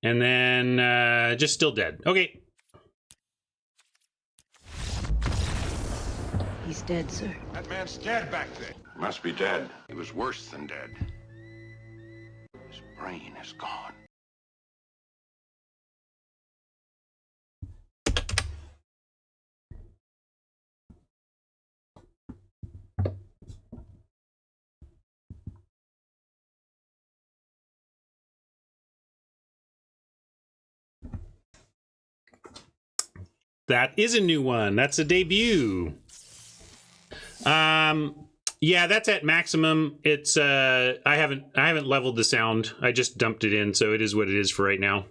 And then, just still dead. Okay. He's dead, sir. That man's dead back there. Must be dead. He was worse than dead. His brain is gone. That is a new one. That's a debut. Yeah, that's at maximum. It's I haven't leveled the sound. I just dumped it in, so it is what it is for right now.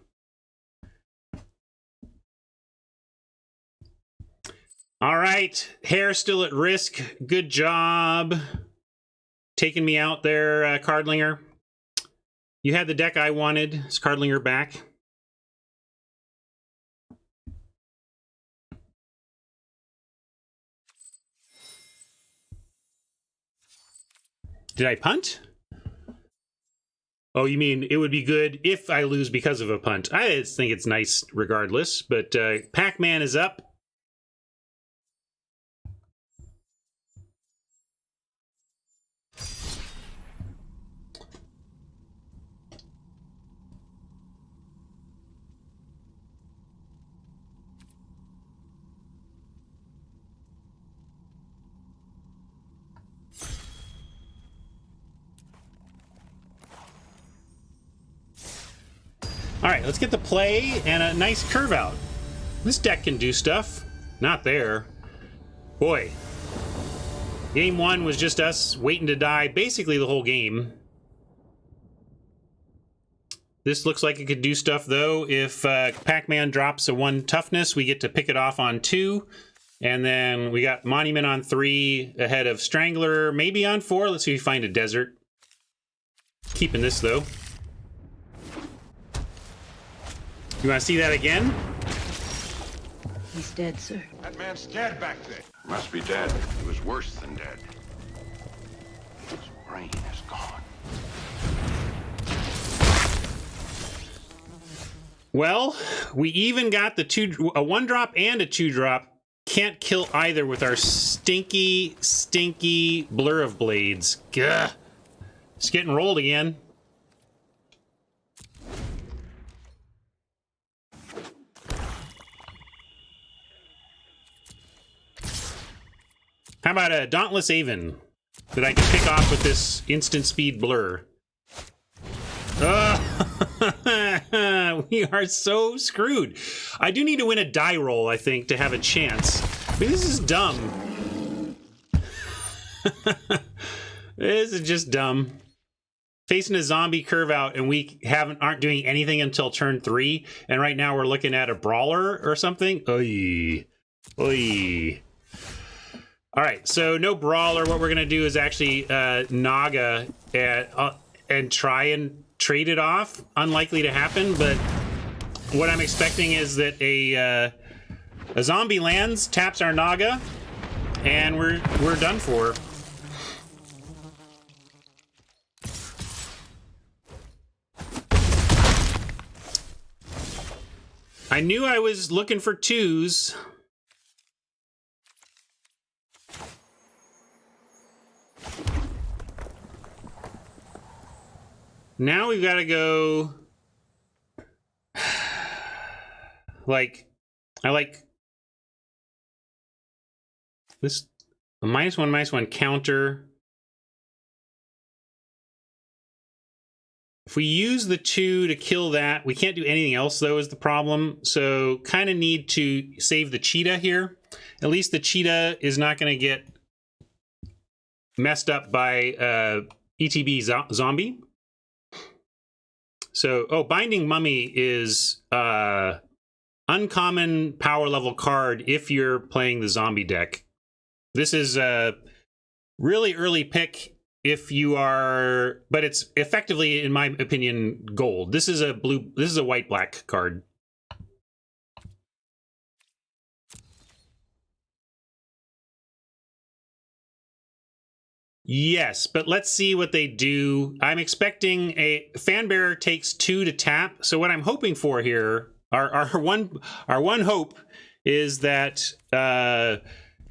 All right, hair still at risk. Good job taking me out there, Cardlinger. You had the deck I wanted. Is Cardlinger back? Did I punt? Oh, you mean it would be good if I lose because of a punt. I just think it's nice regardless, but Pac-Man is up. All right, let's get the play and a nice curve out. This deck can do stuff. Not there. Boy. Game 1 was just us waiting to die basically the whole game. This looks like it could do stuff, though. If Pac-Man drops a 1 toughness, we get to pick it off on 2. And then we got Monument on 3 ahead of Strangler, maybe on 4. Let's see if we find a desert. Keeping this, though. You want to see that again? He's dead, sir. That man's dead back there. Must be dead. He was worse than dead. His brain is gone. Well, we even got the a 1-drop and a 2-drop. Can't kill either with our stinky, stinky Blur of Blades. Gah. It's getting rolled again. How about a Dauntless Aven that I can pick off with this instant speed blur? We are so screwed. I do need to win a die roll, I think, to have a chance. I mean, this is dumb. This is just dumb. Facing a zombie curve out, and we aren't doing anything until turn 3, and right now we're looking at a brawler or something. Oy. Oy. All right, so no brawler. What we're gonna do is actually Naga and try and trade it off. Unlikely to happen, but what I'm expecting is that a zombie lands, taps our Naga, and we're done for. I knew I was looking for 2s. Now we've got to go, I like this, a -1/-1 counter. If we use the 2 to kill that, we can't do anything else, though, is the problem. So kind of need to save the cheetah here. At least the cheetah is not going to get messed up by ETB zombie. So, Binding Mummy is uncommon power level card if you're playing the zombie deck. This is a really early pick if you are, but it's effectively, in my opinion, gold. This is a white-black card. Yes, but let's see what they do. I'm expecting a Fanbearer takes 2 to tap. So what I'm hoping for here, our one hope is that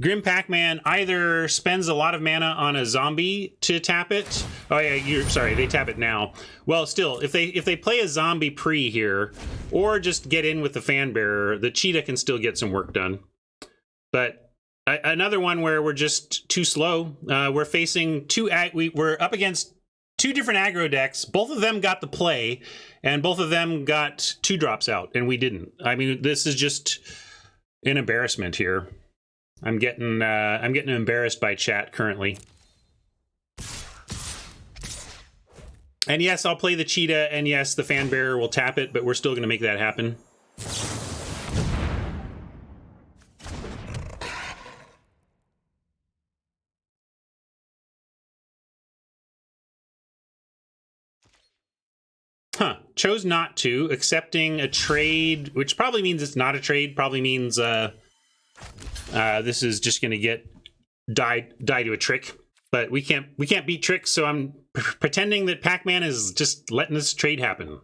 Grim Pac-Man either spends a lot of mana on a zombie to tap it. Oh yeah, sorry, they tap it now. Well, still, if they play a zombie pre here, or just get in with the Fanbearer, the cheetah can still get some work done. But another one where we're just too slow. We're facing we're up against 2 different aggro decks. Both of them got the play, and both of them got 2 drops out, and we didn't. I mean, this is just an embarrassment here. I'm getting embarrassed by chat currently. And yes, I'll play the cheetah, and yes, the Fanbearer will tap it, but we're still going to make that happen. Chose not to. Accepting a trade, which probably means it's not a trade, probably means this is just going to get die to a trick. But we can't beat tricks, so I'm pretending that Pac-Man is just letting this trade happen.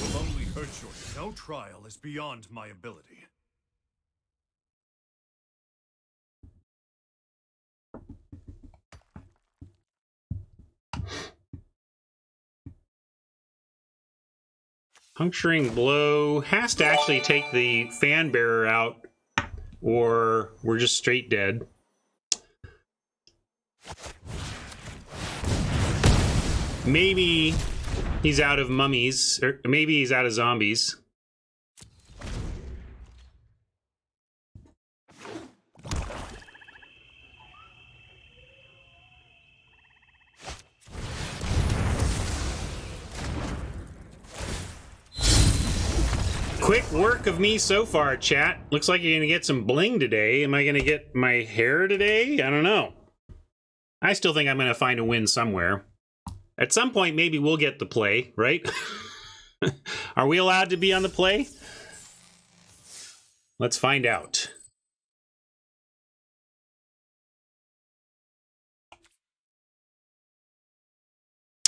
Will only hurt your no trial is beyond my ability. Puncturing blow has to actually take the fan bearer out, or we're just straight dead. Maybe he's out of mummies, or maybe he's out of zombies. Quick work of me so far, chat. Looks like you're gonna get some bling today. Am I gonna get my hair today? I don't know. I still think I'm gonna find a win somewhere. At some point, maybe we'll get the play, right? Are we allowed to be on the play? Let's find out.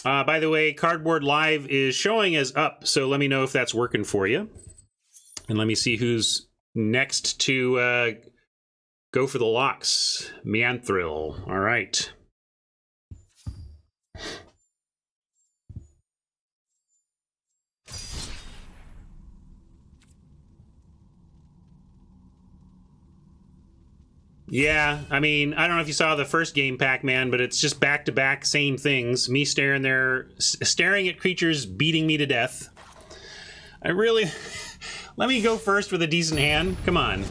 By the way, Cardboard Live is showing as up, so let me know if that's working for you. And let me see who's next to go for the locks. Mianthril. All right. Yeah, I mean, I don't know if you saw the first game, Pac-Man, but it's just back-to-back same things. Me staring there, staring at creatures beating me to death. I really... Let me go first with a decent hand. Come on.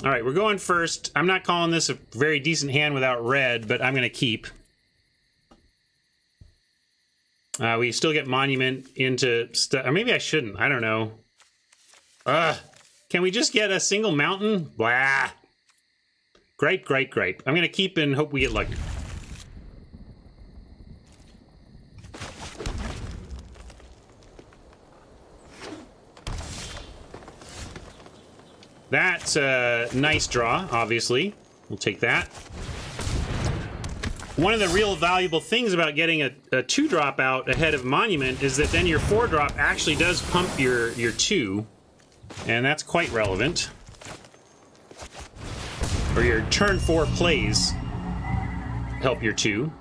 All right, we're going first. I'm not calling this a very decent hand without red, but I'm going to keep. We still get Monument into... or maybe I shouldn't. I don't know. Can we just get a single mountain? Blah. Gripe, gripe, gripe. I'm going to keep and hope we get lucky. That's a nice draw, obviously. We'll take that. One of the real valuable things about getting a 2-drop out ahead of Monument is that then your 4-drop actually does pump your 2. And that's quite relevant. Or your turn 4 plays help your 2.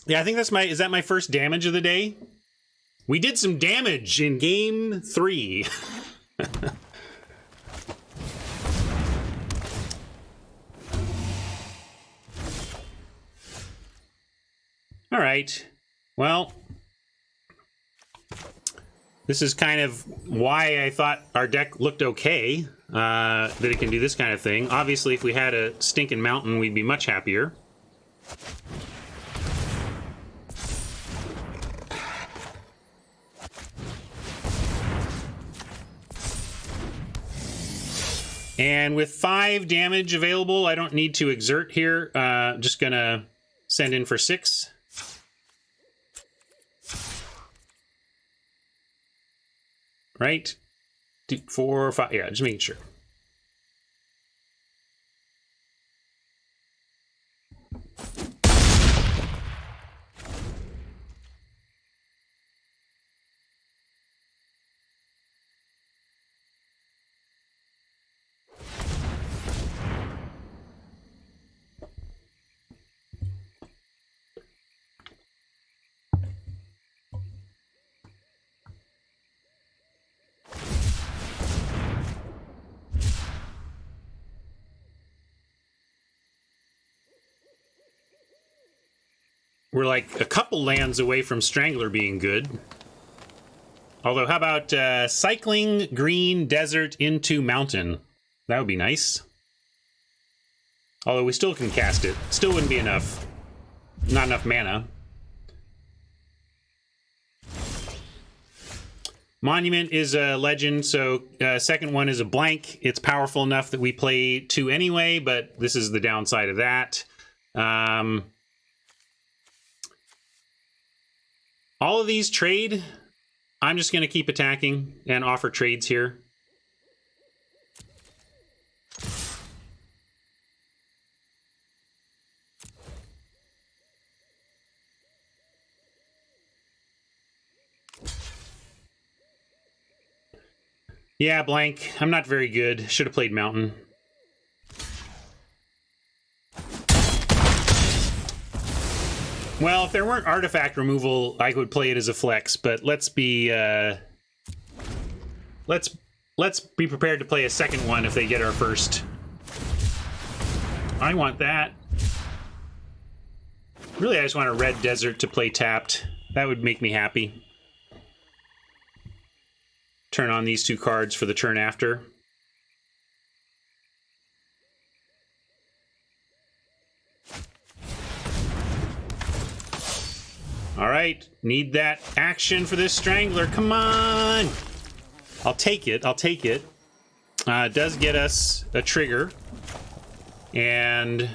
Yeah, I think that's is that my first damage of the day? We did some damage in game 3. All right. Well, this is kind of why I thought our deck looked okay, that it can do this kind of thing. Obviously, if we had a stinking mountain, we'd be much happier. And with 5 damage available, I don't need to exert here. Just gonna send in for 6. Right? 2, 4, 5. Yeah, just making sure. We're like a couple lands away from Strangler being good. Although, how about cycling green desert into mountain? That would be nice. Although we still can cast it. Still wouldn't be enough. Not enough mana. Monument is a legend, so second one is a blank. It's powerful enough that we play 2 anyway, but this is the downside of that. All of these trade. I'm just going to keep attacking and offer trades here. Yeah, blank. I'm not very good. Should have played Mountain. Well, if there weren't artifact removal, I would play it as a flex, but let's be prepared to play a second one if they get our first. I want that. Really, I just want a red desert to play tapped. That would make me happy. Turn on these two cards for the turn after. All right, need that action for this Strangler. Come on! I'll take it. I'll take it. It does get us a trigger. And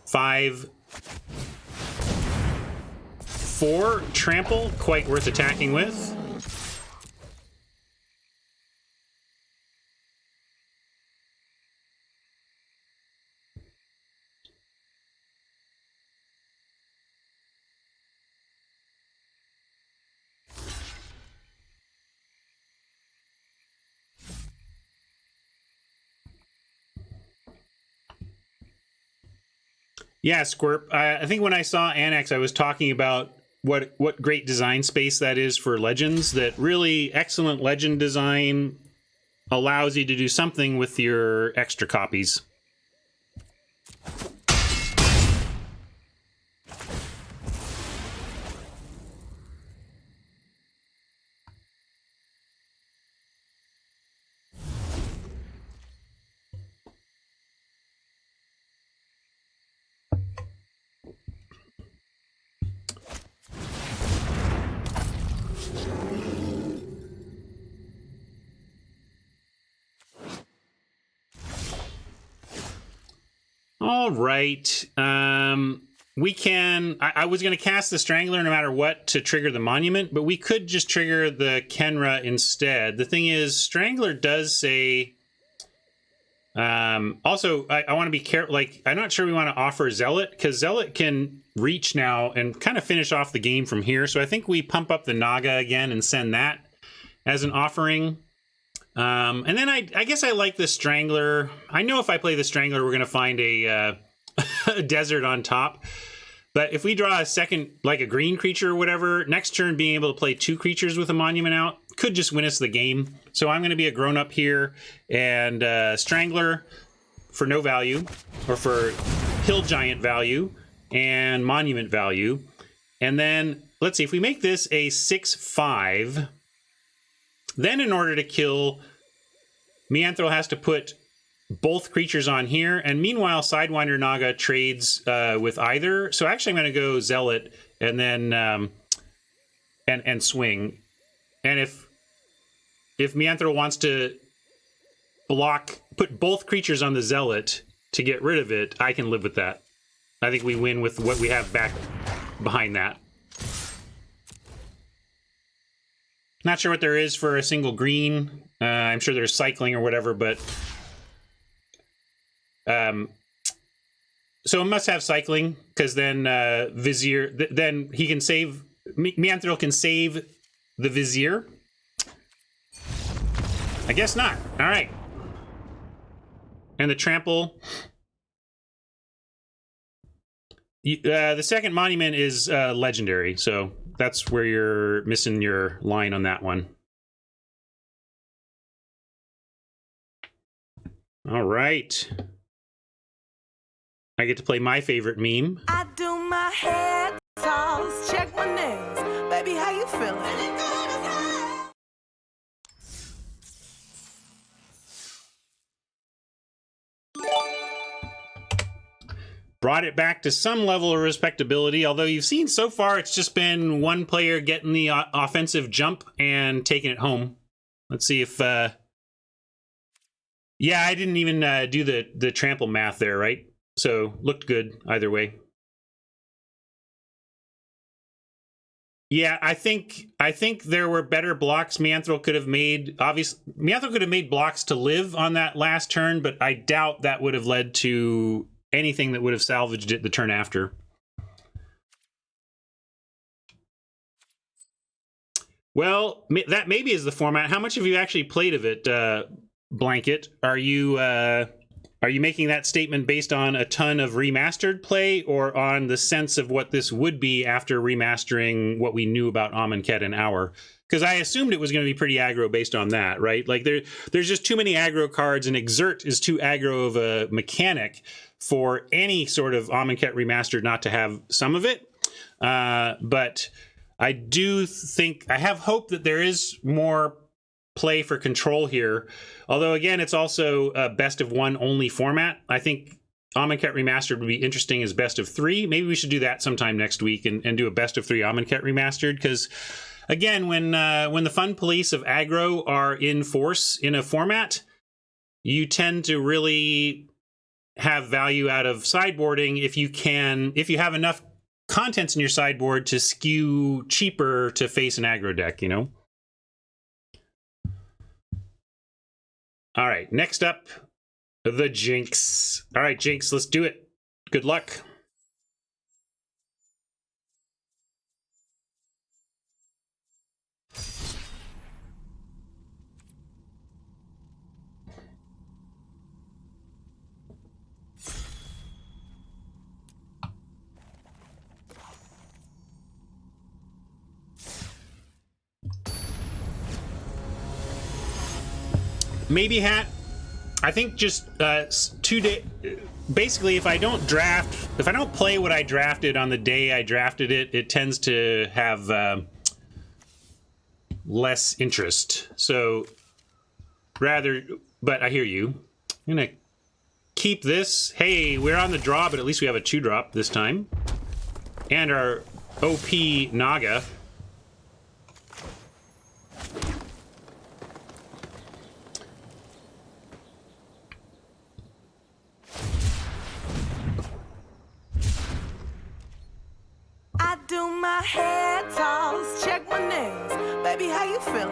5, 4 trample, quite worth attacking with. Yeah, Squirp. I think when I saw Annex, I was talking about what great design space that is for Legends. That really excellent Legend design allows you to do something with your extra copies. All right. We can... I was going to cast the Strangler no matter what to trigger the Monument, but we could just trigger the Kenra instead. The thing is, Strangler does say... also, I want to be careful. Like, I'm not sure we want to offer Zealot, because Zealot can reach now and kind of finish off the game from here. So I think we pump up the Naga again and send that as an offering. And then I guess I like the Strangler. I know if I play the Strangler, we're going to find a desert on top. But if we draw a second, like a green creature or whatever, next turn being able to play 2 creatures with a Monument out could just win us the game. So I'm going to be a grown-up here, and Strangler for no value, or for Hill Giant value, and Monument value. And then, let's see, if we make this a 6/5, then in order to kill, Meanthro has to put both creatures on here, and meanwhile Sidewinder Naga trades with either. So actually I'm going to go Zealot and then and swing. And if Meanthro wants to put both creatures on the Zealot to get rid of it, I can live with that. I think we win with what we have back behind that. Not sure what there is for a single green. I'm sure there's cycling or whatever, but... so it must have cycling, because then Vizier... then he can save... Meanthro can save the Vizier. I guess not. All right. And the trample... the second Monument is legendary, so that's where you're missing your line on that one. All right. I get to play my favorite meme. I do my hair toss, check my nails. Baby, how you feeling? Brought it back to some level of respectability, although you've seen so far it's just been one player getting the offensive jump and taking it home. Let's see if... yeah, I didn't even do the trample math there, right? So, looked good either way. Yeah, I think there were better blocks Meanthro could have made. Obviously, Meanthro could have made blocks to live on that last turn, but I doubt that would have led to anything that would have salvaged it the turn after. Well, that maybe is the format. How much have you actually played of it, Blanket? Are you making that statement based on a ton of remastered play, or on the sense of what this would be after remastering what we knew about Amonkhet and Hour? Because I assumed it was going to be pretty aggro based on that, right? Like there's just too many aggro cards, and Exert is too aggro of a mechanic for any sort of Amonkhet Remastered not to have some of it. But I do think, I have hope that there is more play for control here. Although, again, it's also a best of one only format. I think Amonkhet Remastered would be interesting as best of three. Maybe we should do that sometime next week and do a best of three Amonkhet Remastered, because again, when the fun police of aggro are in force in a format, you tend to really have value out of sideboarding if you have enough contents in your sideboard to skew cheaper to face an aggro deck, you know? All right, next up, the Jinx. All right, Jinx, let's do it. Good luck. Maybe hat. I think just 2 days. Basically, if I don't play what I drafted on the day I drafted it, it tends to have less interest. So but I hear you. I'm gonna keep this. Hey, we're on the draw, but at least we have a 2-drop this time, and our OP Naga. I do my hair toss, check my nails. Baby, how you feeling?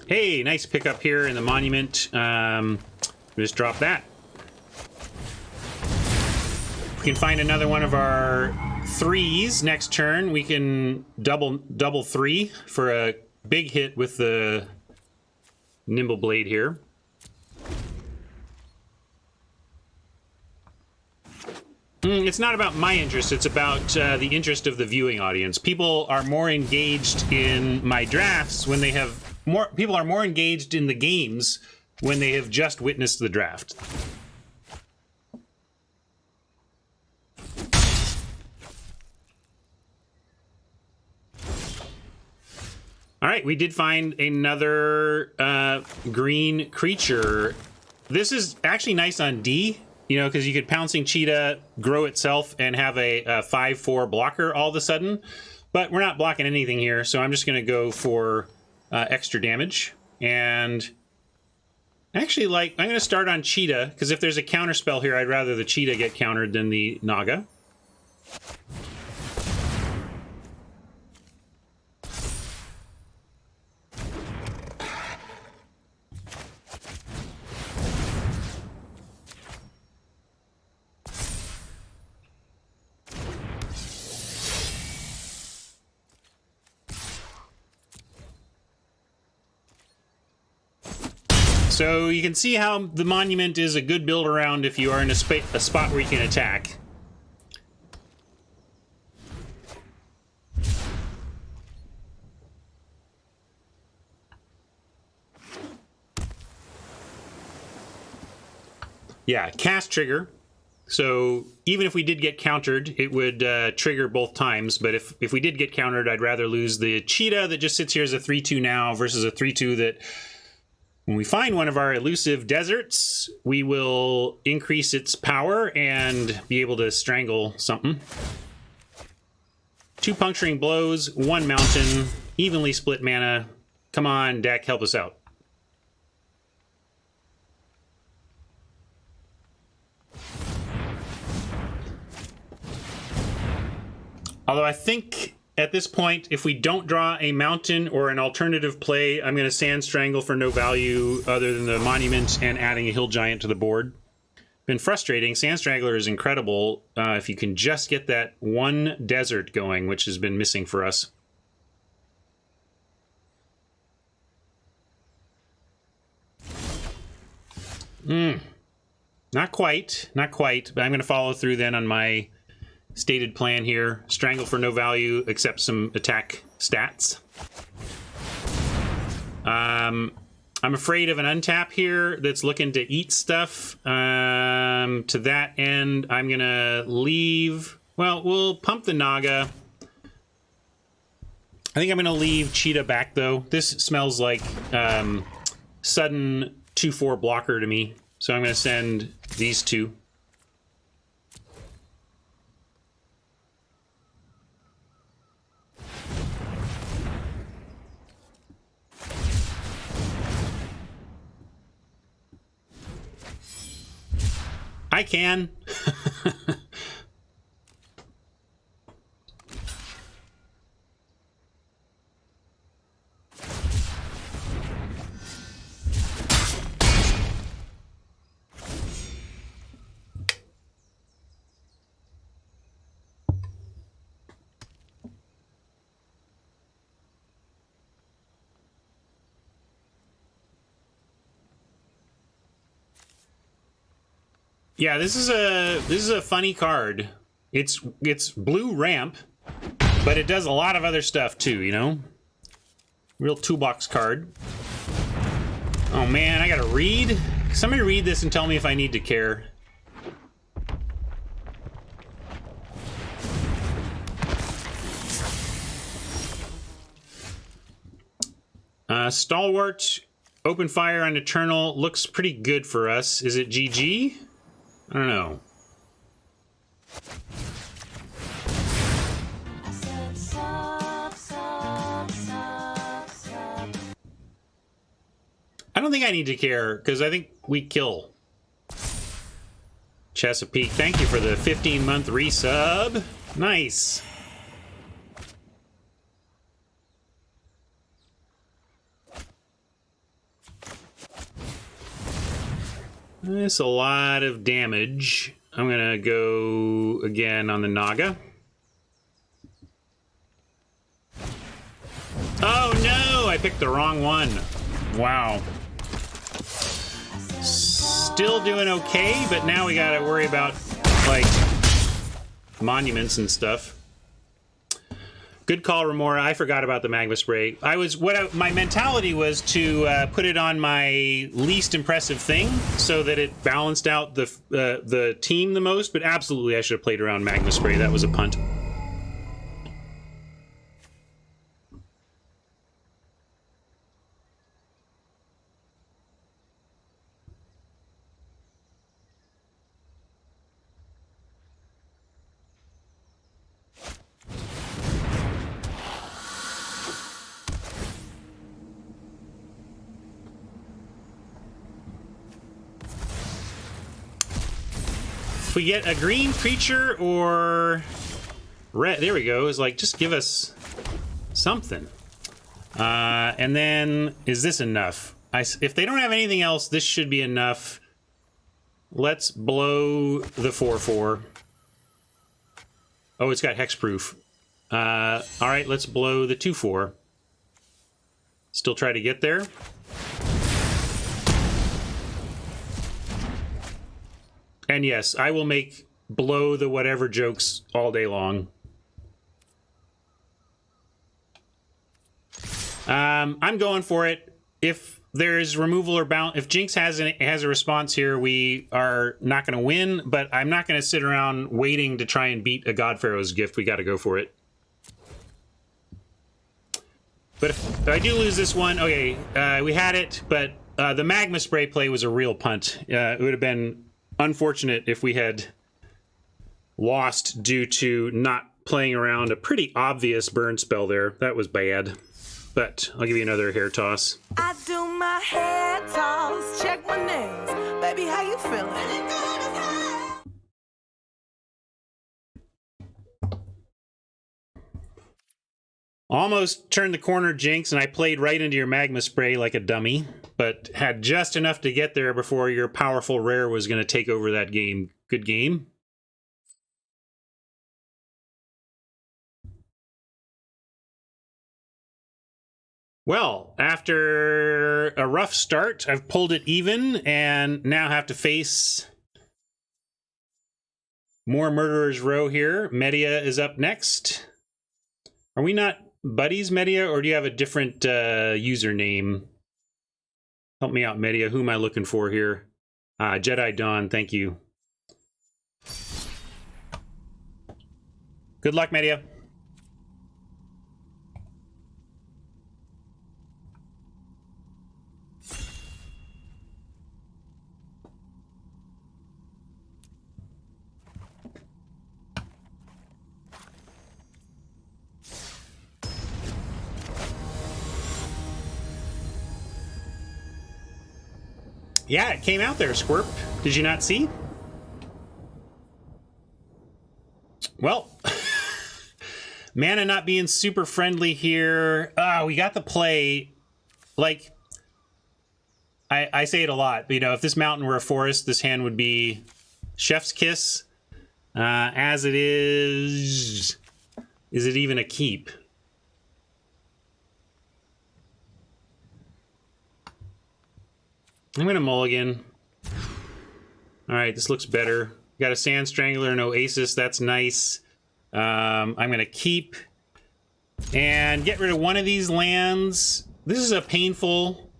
Hey, nice pickup here in the Monument. Just drop that. We can find another one of our 3s next turn. We can double 3 for a big hit with the Nimble Blade here. It's not about my interest, it's about the interest of the viewing audience. People are more engaged in my drafts when they have people are more engaged in the games when they have just witnessed the draft. All right, we did find another green creature. This is actually nice on D, you know, because you could Pouncing Cheetah, grow itself, and have a 5/4 blocker all of a sudden. But we're not blocking anything here, so I'm just going to go for extra damage. And actually, I'm going to start on Cheetah, because if there's a counter spell here, I'd rather the Cheetah get countered than the Naga. So you can see how the Monument is a good build around if you are in a spot where you can attack. Yeah, cast trigger. So even if we did get countered, it would trigger both times. But if we did get countered, I'd rather lose the Cheetah that just sits here as a 3/2 now versus a 3/2 that, when we find one of our elusive deserts, we will increase its power and be able to strangle something. 2 puncturing blows, 1 mountain, evenly split mana. Come on, deck, help us out. Although I think at this point, if we don't draw a mountain or an alternative play, I'm going to Sand Strangle for no value other than the monument and adding a hill giant to the board. Been frustrating. Sand Strangler is incredible if you can just get that one desert going, which has been missing for us. Not quite, not quite, but I'm going to follow through then on my stated plan here. Strangle for no value except some attack stats. I'm afraid of an untap here that's looking to eat stuff. To that end, I'm going to leave... Well, we'll pump the Naga. I think I'm going to leave Cheetah back, though. This smells like sudden 2/4 blocker to me. So I'm going to send these two. I can. Yeah, this is a funny card. It's blue ramp, but it does a lot of other stuff too, you know? Real toolbox card. Oh man, I gotta read? Somebody read this and tell me if I need to care. Stalwart, open fire on Eternal looks pretty good for us. Is it GG? I don't know. I don't think I need to care, because I think we kill. Chesapeake, thank you for the 15-month resub. Nice. That's a lot of damage. I'm gonna go again on the Naga. Oh no! I picked the wrong one. Wow. Still doing okay, but now we gotta worry about, like, monuments and stuff. Good call, Remora. I forgot about the magma spray. My mentality was to put it on my least impressive thing so that it balanced out the team the most. But absolutely, I should have played around magma spray. That was a punt. If we get a green creature or red, there we go. It's like, just give us something. And then, is this enough? If they don't have anything else, this should be enough. Let's blow the 4/4. Oh, it's got hexproof. All right, let's blow the 2/4. Still try to get there. And yes, I will make blow the whatever jokes all day long. I'm going for it. If there's removal or bounce, if Jinx has a response here, we are not going to win. But I'm not going to sit around waiting to try and beat a God Pharaoh's gift. We got to go for it. But if I do lose this one, okay, we had it. But the magma spray play was a real punt. It would have been unfortunate if we had lost due to not playing around a pretty obvious burn spell there. That was bad. But I'll give you another hair toss. I do my hair toss, check my nails. Baby, how you feeling? Almost turned the corner, Jinx, and I played right into your magma spray like a dummy, but had just enough to get there before your powerful rare was going to take over that game. Good game. Well, after a rough start, I've pulled it even and now have to face more Murderer's Row here. Media is up next. Are we not buddies, Media, or do you have a different username? Help me out, Media. Who am I looking for here? Jedi Dawn, thank you. Good luck, Media. Yeah, it came out there, Squirp. Did you not see? Well, mana not being super friendly here. We got the play. Like, I say it a lot. But, you know, if this mountain were a forest, this hand would be chef's kiss. As it is it even a keep? I'm gonna mulligan. All right, this looks better. Got a Sand Strangler and Oasis, that's nice. I'm gonna keep and get rid of one of these lands. This is a painful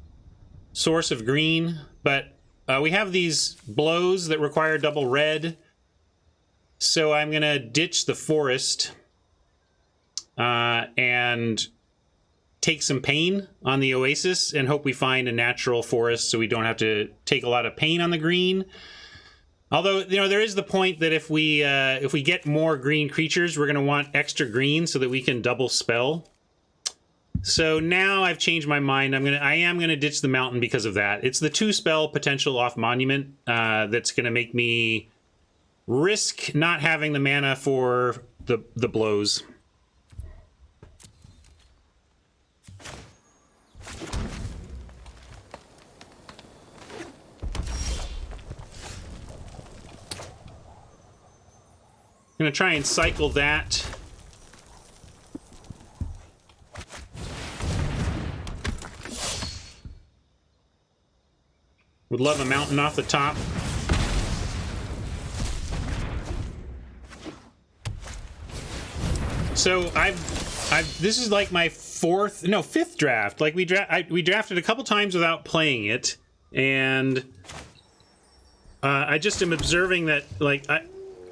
source of green, but we have these blows that require double red. So I'm gonna ditch the forest and take some pain on the Oasis and hope we find a natural forest so we don't have to take a lot of pain on the green. Although, you know, there is the point that if we get more green creatures, we're going to want extra green so that we can double spell. So now I've changed my mind. I am gonna ditch the mountain because of that. It's the 2 spell potential off Monument that's going to make me risk not having the mana for the blows. I'm gonna try and cycle that. Would love a mountain off the top. So this is like my fifth draft. Like we drafted a couple times without playing it, and I just am observing that like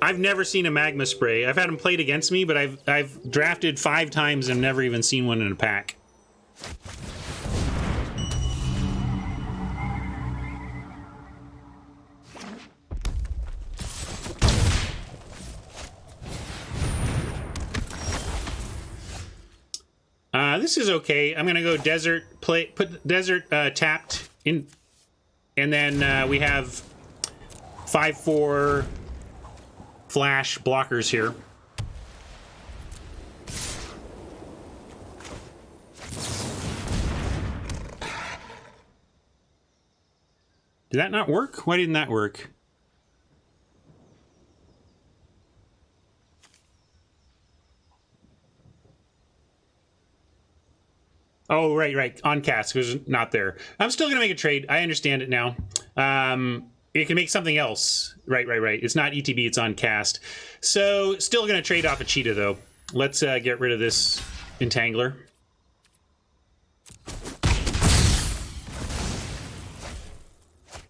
I've never seen a magma spray. I've had them played against me, but I've drafted 5 times and never even seen one in a pack. This is okay. I'm gonna go desert put desert tapped in, and then we have 5/4 flash blockers here. Did that not work? Why didn't that work? Oh, right. On cast, it was not there. I'm still gonna make a trade. I understand it now. It can make something else. Right. It's not ETB, it's on cast. So, still gonna trade off a cheetah, though. Let's get rid of this Entangler.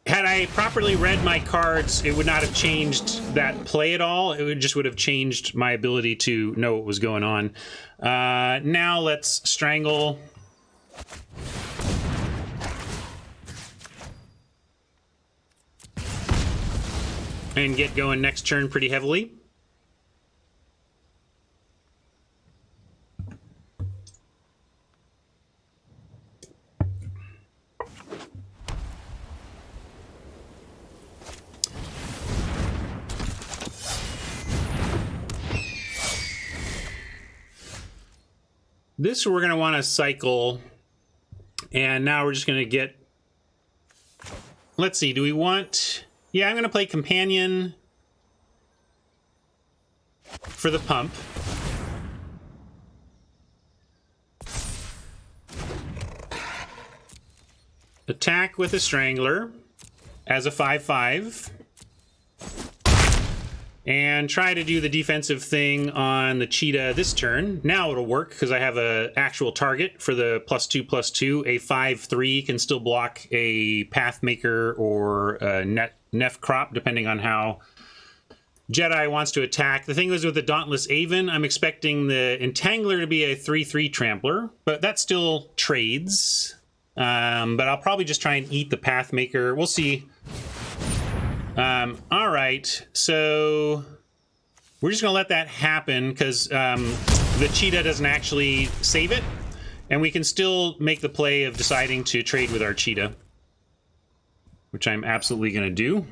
Had I properly read my cards, it would not have changed that play at all. It would have changed my ability to know what was going on. Now let's strangle. And get going next turn pretty heavily. this we're going to want to cycle. And now we're just going to get... Let's see, do we want... Yeah, I'm going to play Companion for the pump. Attack with a Strangler as a 5/5. And try to do the defensive thing on the cheetah this turn. Now it'll work because I have an actual target for the +2/+2. A 5/3 can still block a Pathmaker or a Neff Crop, depending on how Jedi wants to attack. The thing is with the Dauntless Aven, I'm expecting the Entangler to be a 3/3 Trampler, but that still trades. But I'll probably just try and eat the Pathmaker. We'll see. All right, so we're just going to let that happen because the cheetah doesn't actually save it, and we can still make the play of deciding to trade with our cheetah, which I'm absolutely going to do.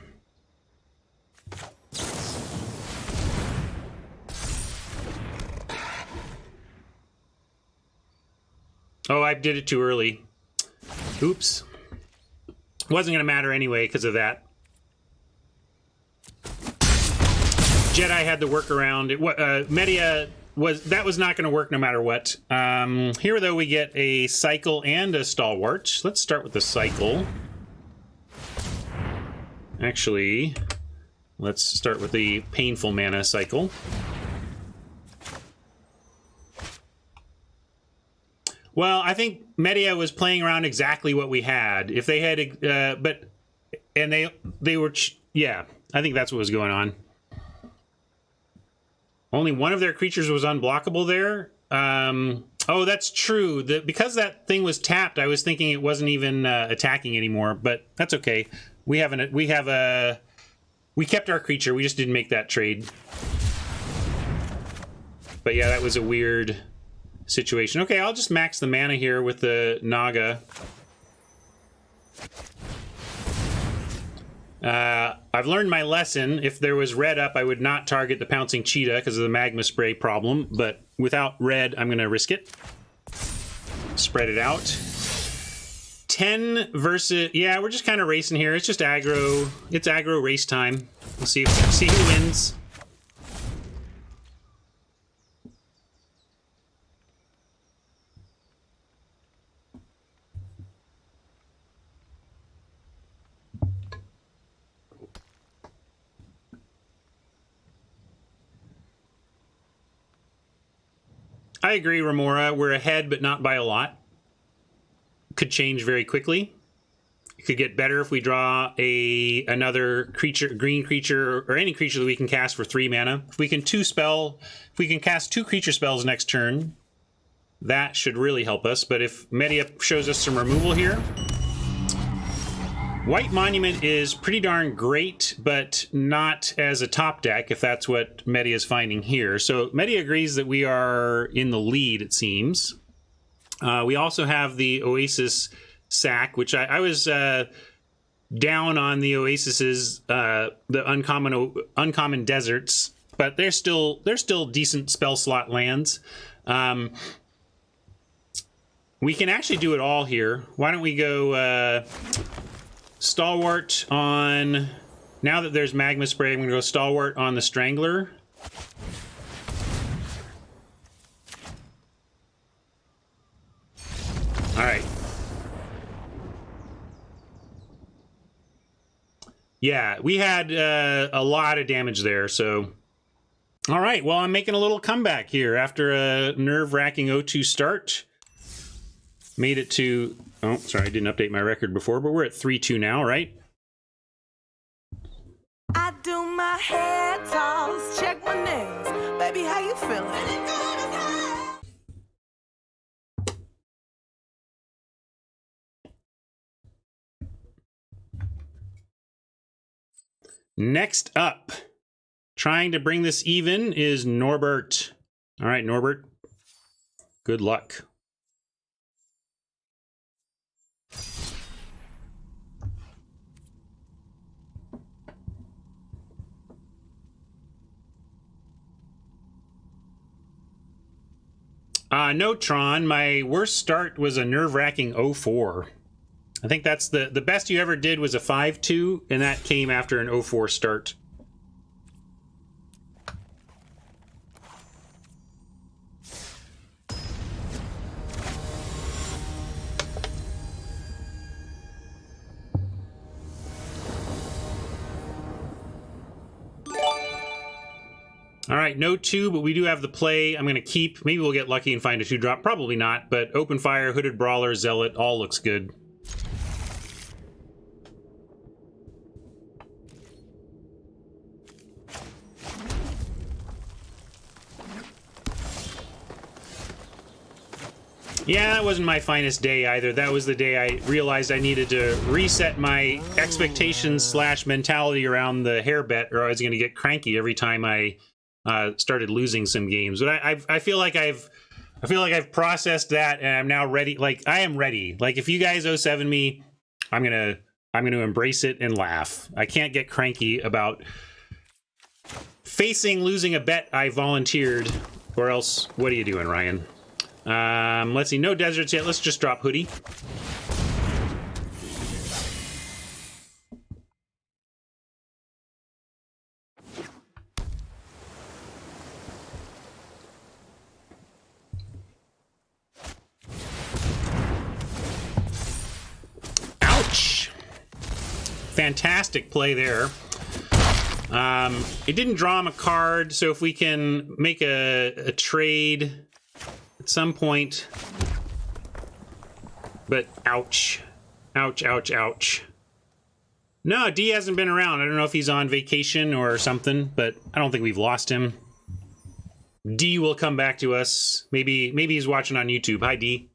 Oh, I did it too early. Oops. Wasn't going to matter anyway because of that. Jedi had the workaround. Media was not going to work no matter what. Here, though, we get a cycle and a stalwart. Let's start with the cycle. Actually, let's start with the painful mana cycle. Well, I think Media was playing around exactly what we had. If they had, they were, yeah, I think that's what was going on. Only one of their creatures was unblockable there. Oh, that's true. Because that thing was tapped, I was thinking it wasn't even attacking anymore. But that's okay. We kept our creature. We just didn't make that trade. But yeah, that was a weird situation. Okay, I'll just max the mana here with the Naga. I've learned my lesson. If there was red up, I would not target the Pouncing Cheetah because of the Magma Spray problem, but without red, I'm going to risk it. Spread it out. 10 versus... Yeah, we're just kind of racing here. It's just aggro. It's aggro race time. We'll see who wins. I agree, Remora. We're ahead, but not by a lot. Could change very quickly. It could get better if we draw another creature, green creature, or any creature that we can cast for 3 mana. If we can cast 2 creature spells next turn, that should really help us. But if Media shows us some removal here, White Monument is pretty darn great, but not as a top deck, if that's what Media is finding here. So Media agrees that we are in the lead, it seems. We also have the Oasis sack, which I was down on the Oasises, the uncommon deserts, but they're still decent spell slot lands. We can actually do it all here. Why don't we go... Stalwart on... Now that there's Magma Spray, I'm going to go Stalwart on the Strangler. Alright. Yeah, we had a lot of damage there, so... Alright, well, I'm making a little comeback here after a nerve-wracking 0-2 start. Made it to... Oh, sorry, I didn't update my record before, but we're at 3-2 now, right? I do my hair toss, check my nails. Baby, how you feeling? Next up, trying to bring this even is Norbert. All right, Norbert, good luck. No, Tron. My worst start was a nerve-wracking 0-4. I think that's the best you ever did was a 5-2, and that came after an 0-4 start. All right, no 2, but we do have the play. I'm going to keep. Maybe we'll get lucky and find a 2-drop. Probably not, but Open Fire, Hooded Brawler, Zealot, all looks good. Yeah, that wasn't my finest day either. That was the day I realized I needed to reset my expectations / mentality around the hair bet, or I was going to get cranky every time I started losing some games. But I feel like I've processed that, and I'm now ready. Like, I am ready. Like, if you guys 0-7 me, I'm gonna embrace it and laugh. I can't get cranky about facing losing a bet I volunteered, or else what are you doing, Ryan? Let's see, no deserts yet. Let's just drop Hoodie. Ouch! Fantastic play there. It didn't draw him a card, so if we can make a trade at some point, but ouch. Ouch, ouch, ouch. No, D hasn't been around. I don't know if he's on vacation or something, but I don't think we've lost him. D will come back to us. Maybe he's watching on YouTube. Hi, D.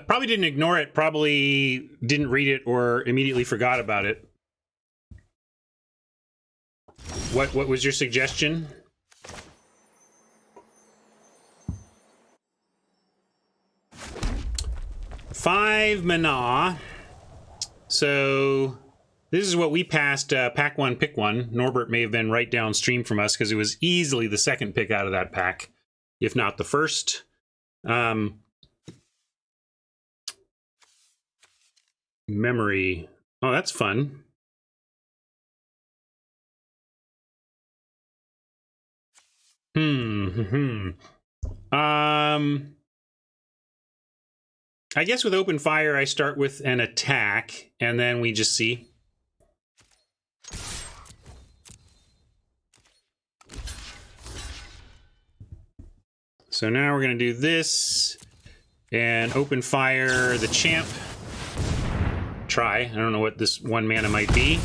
Probably didn't ignore it, probably didn't read it or immediately forgot about it. What was your suggestion? Five mana. So this is what we passed pack one, pick one. Norbert may have been right downstream from us because it was easily the second pick out of that pack, if not the first. Memory. Oh, that's fun. I guess with Open Fire, I start with an attack, and then we just see. So now we're going to do this, and Open Fire the champ. Try. I don't know what this 1 mana might be.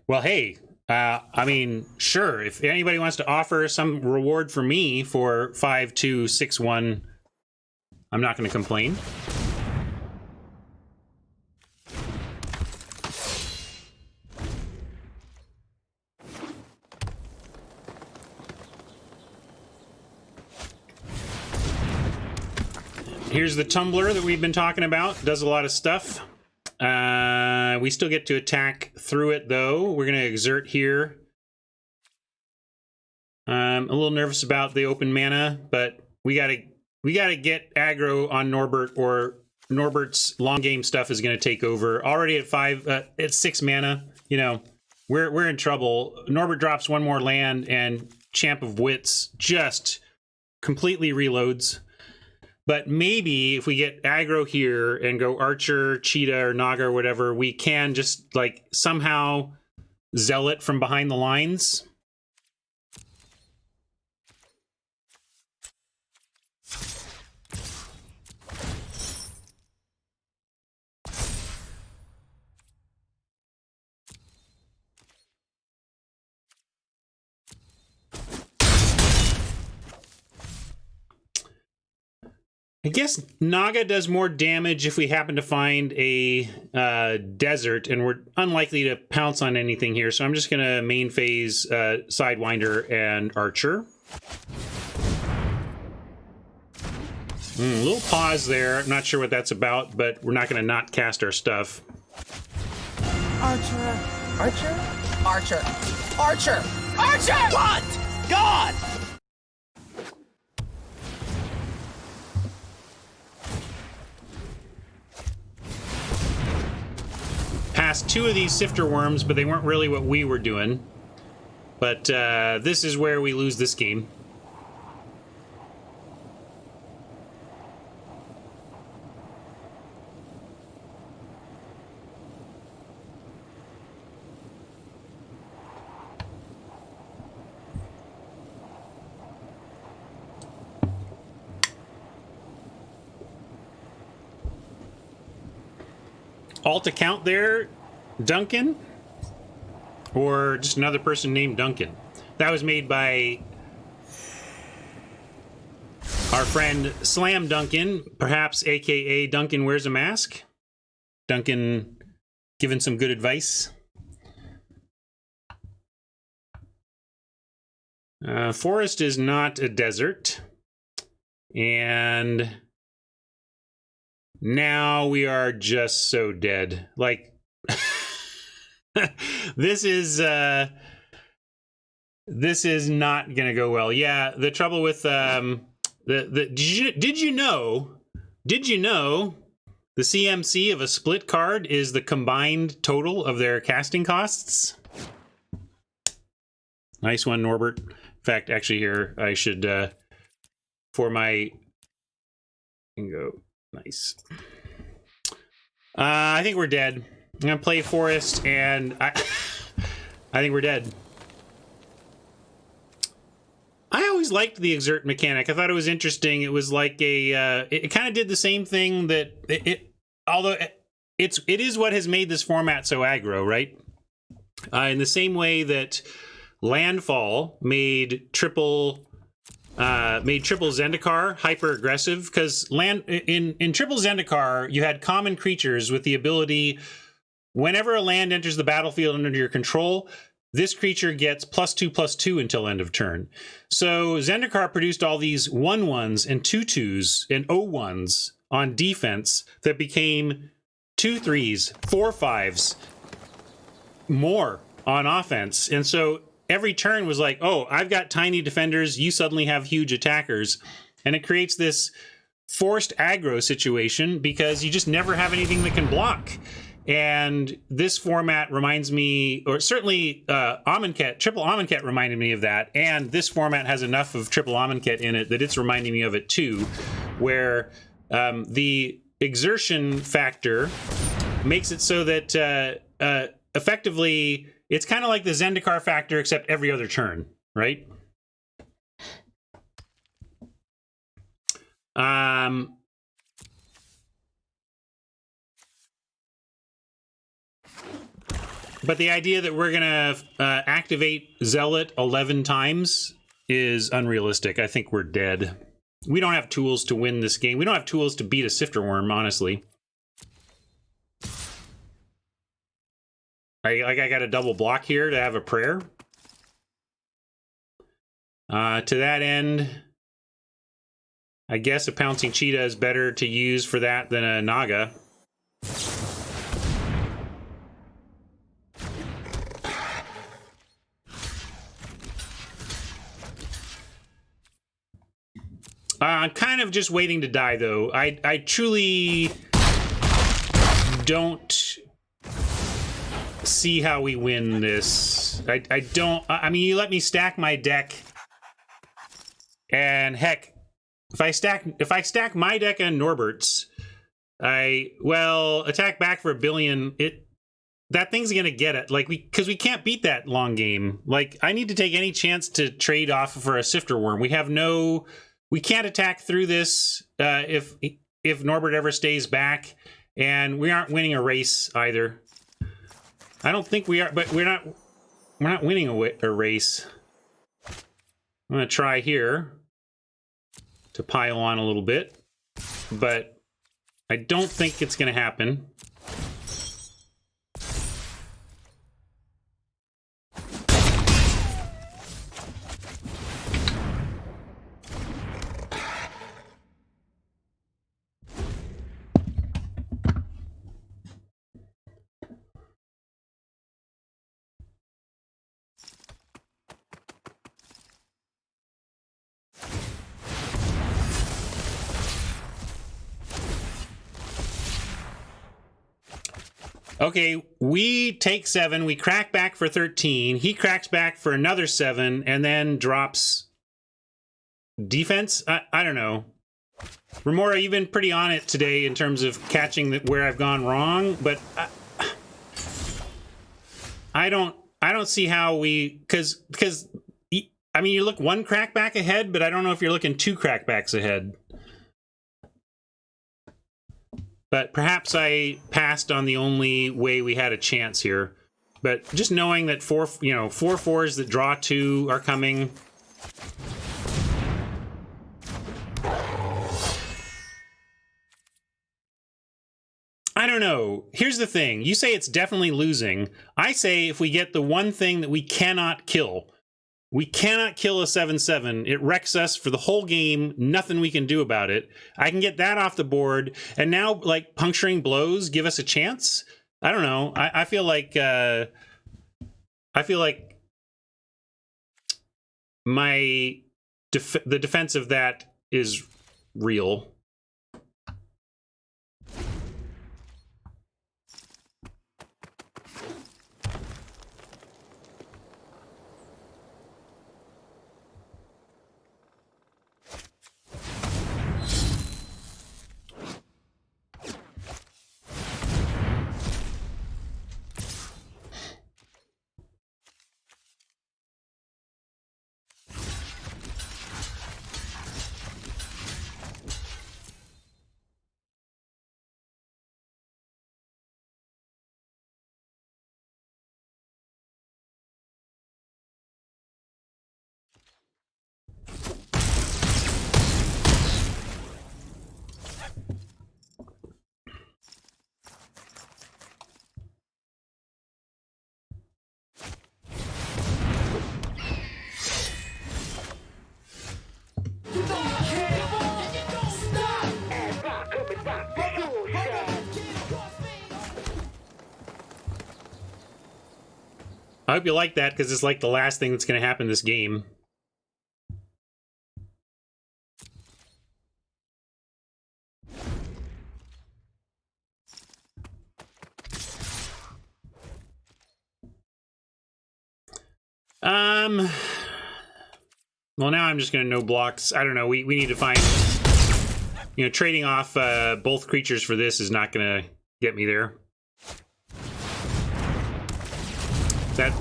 Well, hey, I mean, sure, if anybody wants to offer some reward for me for 5, 2, 6, 1, I'm not going to complain. Here's the tumbler that we've been talking about. Does a lot of stuff. We still get to attack through it, though. We're going to exert here. A little nervous about the open mana, but we gotta get aggro on Norbert, or Norbert's long game stuff is going to take over. Already at 6 mana, you know, we're in trouble. Norbert drops 1 more land, and Champ of Wits just completely reloads. But maybe if we get aggro here and go Archer, Cheetah, or Naga, or whatever, we can just, like, somehow Zealot from behind the lines. I guess Naga does more damage if we happen to find a desert, and we're unlikely to pounce on anything here, so I'm just going to main phase Sidewinder and Archer. A little pause there. I'm not sure what that's about, but we're not going to not cast our stuff. Archer. Archer? Archer. Archer! Archer! What? God! Passed 2 of these sifter worms, but they weren't really what we were doing. But this is where we lose this game. Alt account there, Duncan? Or just another person named Duncan? That was made by our friend Slam Duncan, perhaps aka Duncan Wears a Mask. Duncan giving some good advice. Forest is not a desert. And now we are just so dead. Like, this is not gonna go well. Yeah, the trouble with did you know the CMC of a split card is the combined total of their casting costs? Nice one, Norbert. In fact, actually, here I should for my go. Nice. I think we're dead. I'm gonna play Forest, and I think we're dead. I always liked the exert mechanic. I thought it was interesting. It was like a it kind of did the same thing that although it is what has made this format so aggro, right? In the same way that Landfall made triple Zendikar hyper aggressive, because in triple Zendikar you had common creatures with the ability, whenever a land enters the battlefield under your control, this creature gets +2/+2 until end of turn. So Zendikar produced all these 1/1s and 2/2s and 0/1s on defense that became 2/3s, 4/5s more on offense. And so every turn was like, oh, I've got tiny defenders, you suddenly have huge attackers. And it creates this forced aggro situation because you just never have anything that can block. And this format reminds me, or certainly Amonkhet, triple Amonkhet reminded me of that. And this format has enough of triple Amonkhet in it that it's reminding me of it too, where the exertion factor makes it so that effectively it's kind of like the Zendikar factor, except every other turn, right? But the idea that we're going to activate Zealot 11 times is unrealistic. I think we're dead. We don't have tools to win this game. We don't have tools to beat a Sifter Worm, honestly. I got a double block here to have a prayer. To that end, I guess a Pouncing Cheetah is better to use for that than a Naga. I'm kind of just waiting to die, though. I truly don't see how we win this. I don't. I mean, you let me stack my deck, and heck, if I stack my deck and Norbert's, attack back for 1 billion. That thing's gonna get it. Like because we can't beat that long game. Like I need to take any chance to trade off for a Sifter Worm. We can't attack through this if Norbert ever stays back, and we aren't winning a race either. I don't think we are, but we're not winning a race. I'm gonna try here to pile on a little bit. but I don't think it's going to happen. Okay, we take 7, we crack back for 13, he cracks back for another 7, and then drops defense? I don't know. Remora, you've been pretty on it today in terms of catching where I've gone wrong, but I don't see how we, because I mean, you look 1 crackback ahead, but I don't know if you're looking 2 crackbacks ahead. But perhaps I passed on the only way we had a chance here. But just knowing that 4 4s that draw 2 are coming. I don't know. Here's the thing. You say it's definitely losing. I say if we get the one thing that we cannot kill. We cannot kill a 7/7. It wrecks us for the whole game. Nothing we can do about it. I can get that off the board. And now, like, puncturing blows give us a chance? I don't know. I feel like... my... the defense of that is real. I hope you like that, because it's like the last thing that's going to happen this game. Well, now I'm just going to no blocks. I don't know. We need to find... You know, trading off both creatures for this is not going to get me there. Is that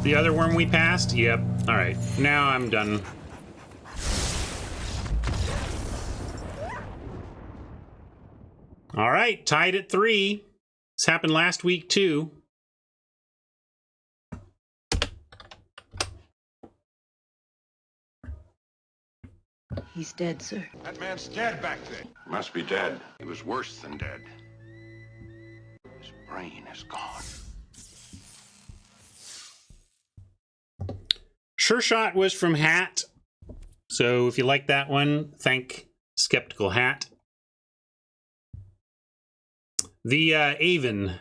the other worm we passed? Yep. All right. Now I'm done. All right. Tied at 3. This happened last week, too. He's dead, sir. That man's dead back there. Must be dead. He was worse than dead. His brain is gone. Sure Shot was from Hat. So if you like that one, thank Skeptical Hat. The Avon.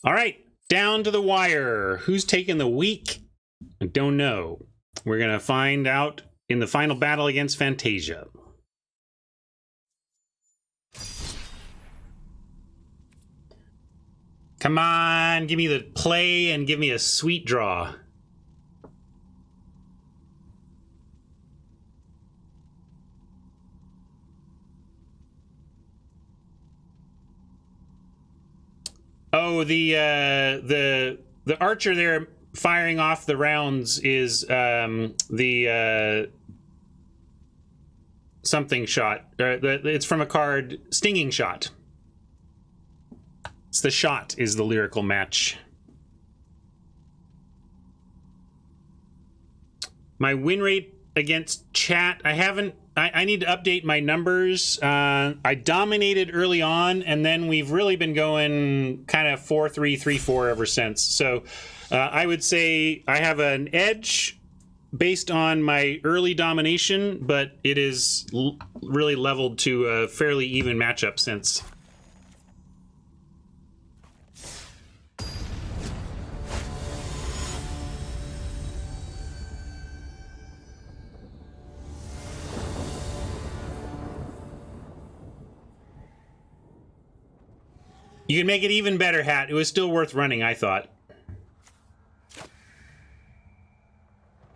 All right, down to the wire. Who's taking the week? I don't know. We're going to find out in the final battle against Fantasia. Come on, give me the play and give me a sweet draw. Oh, the archer there firing off the rounds is the something shot. It's from a card, Stinging Shot. It's the shot is the lyrical match. My win rate against chat, I need to update my numbers. I dominated early on, and then we've really been going kind of 4-3, 3-4 ever since. So I would say I have an edge based on my early domination, but it is really leveled to a fairly even matchup since. You can make it even better, Hat. It was still worth running, I thought.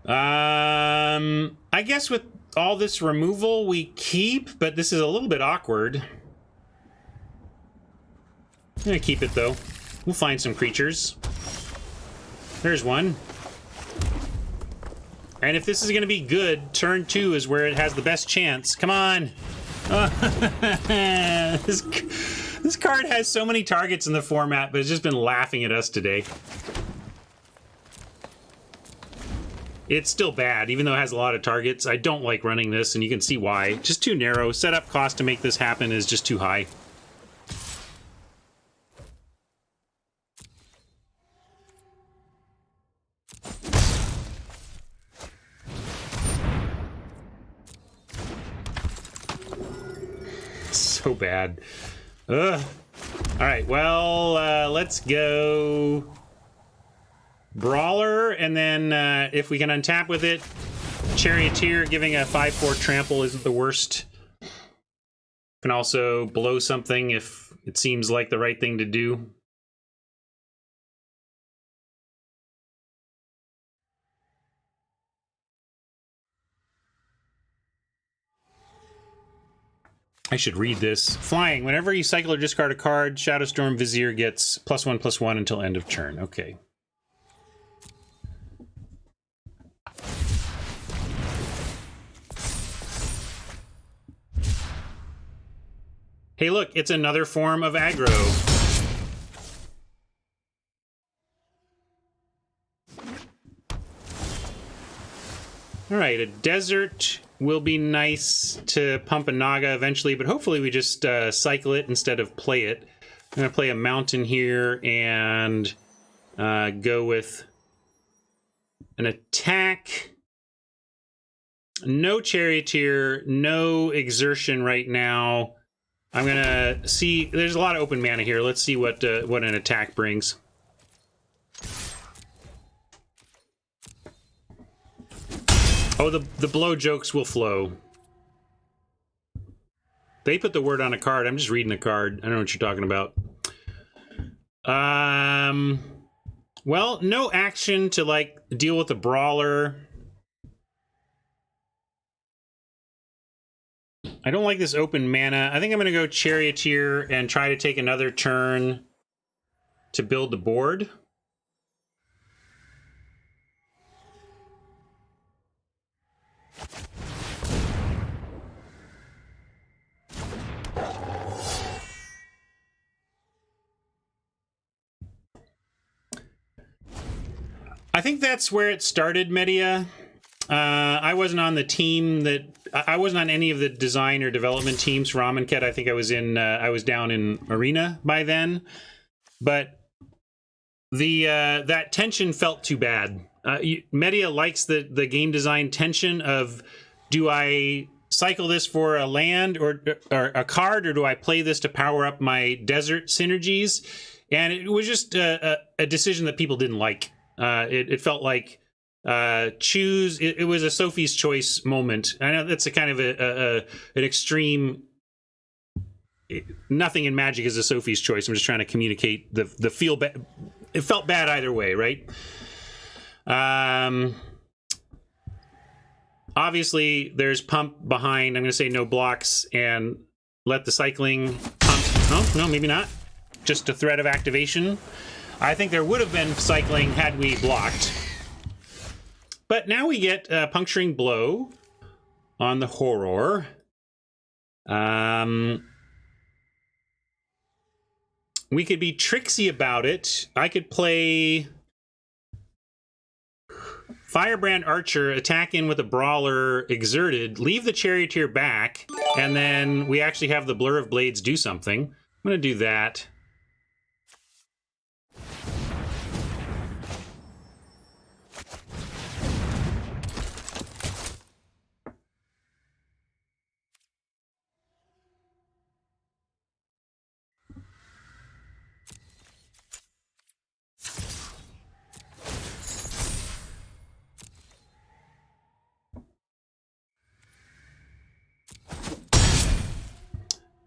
I guess with all this removal we keep, but this is a little bit awkward. I'm gonna keep it, though. We'll find some creatures. There's one. And if this is gonna be good, turn 2 is where it has the best chance. Come on! This card has so many targets in the format, but it's just been laughing at us today. It's still bad, even though it has a lot of targets. I don't like running this, and you can see why. Just too narrow. Setup cost to make this happen is just too high. So bad. Ugh. All right, well, let's go Brawler, and then if we can untap with it, Charioteer giving a 5/4 trample isn't the worst. Can also blow something if it seems like the right thing to do. I should read this. Flying. Whenever you cycle or discard a card, Shadowstorm Vizier gets +1/+1 until end of turn. Okay. Hey, look, it's another form of aggro. All right, a desert will be nice to pump a Naga eventually, but hopefully we just cycle it instead of play it. I'm going to play a mountain here and go with an attack. No Charioteer, no exertion right now. I'm going to see... There's a lot of open mana here. Let's see what an attack brings. Oh, the blow jokes will flow. They put the word on a card. I'm just reading the card. I don't know what you're talking about. Well, no action to, like, deal with the Brawler. I don't like this open mana. I think I'm going to go Charioteer and try to take another turn to build the board. I think that's where it started, Media. I wasn't on the team that... I wasn't on any of the design or development teams for Amonkhet. I think I was in... I was down in Arena by then. But the that tension felt too bad. Media likes the game design tension of, do I cycle this for a land or a card, or do I play this to power up my desert synergies? And it was just a decision that people didn't like. It felt like choose. It was a Sophie's choice moment. I know that's a kind of an extreme. Nothing in Magic is a Sophie's choice. I'm just trying to communicate the feel bad. It felt bad either way, right? Obviously, there's pump behind. I'm going to say no blocks and let the cycling pump. Oh, no, maybe not. Just a threat of activation. I think there would have been cycling had we blocked. But now we get Puncturing Blow on the Horror. we could be tricksy about it. I could play Firebrand Archer, attack in with a Brawler exerted, leave the Charioteer back, and then we actually have the Blur of Blades do something. I'm going to do that.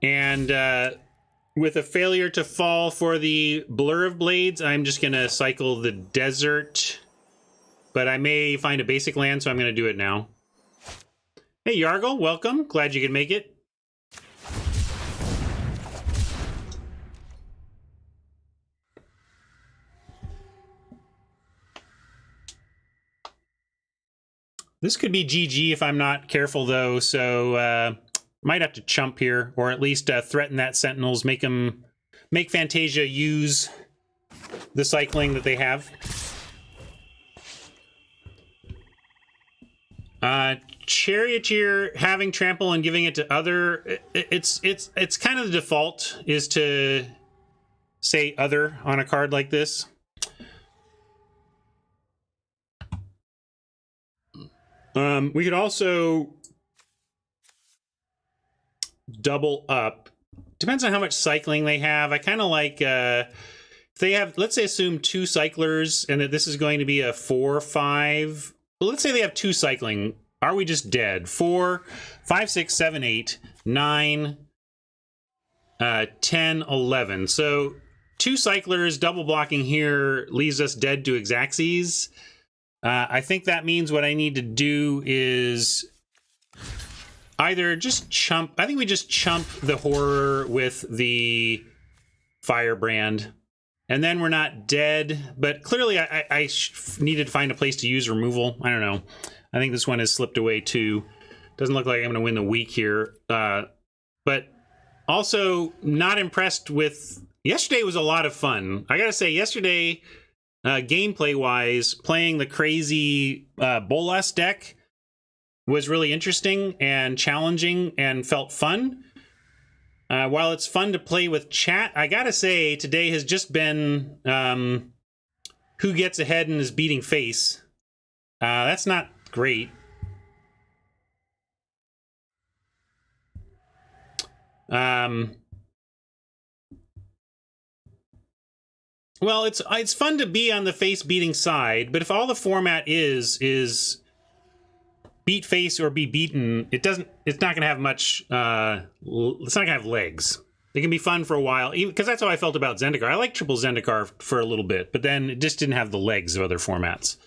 And with a failure to fall for the Blur of Blades, I'm just going to cycle the Desert. But I may find a basic land, so I'm going to do it now. Hey, Yargle, welcome. Glad you could make it. This could be GG if I'm not careful, though, so might have to chump here, or at least threaten that Sentinels, make Fantasia use the cycling that they have. Charioteer having trample and giving it to other, it's kind of the default is to say other on a card like this. We could also double up. Depends on how much cycling they have. I kind of like if they have, let's say, assume 2 cyclers and that this is going to be a 4-5. Well, let's say they have 2 cycling. Are we just dead? 4, 5, 6, 7, 8, 9, 10, 11. So 2 cyclers double blocking here leaves us dead to Exaxes. I think that means what I need to do is either just chump. I think we just chump the Horror with the Firebrand, and then we're not dead. But clearly, I needed to find a place to use removal. I don't know. I think this one has slipped away too. Doesn't look like I'm going to win the week here. But also not impressed with. Yesterday was a lot of fun. I got to say, yesterday. Gameplay-wise, playing the crazy Bolas deck was really interesting and challenging and felt fun. While it's fun to play with chat, I gotta say, today has just been who gets ahead and is beating face. That's not great. Well, it's fun to be on the face beating side, but if all the format is beat face or be beaten, it's not gonna have much. It's not gonna have legs. It can be fun for a while, because that's how I felt about Zendikar. I liked triple Zendikar for a little bit, but then it just didn't have the legs of other formats.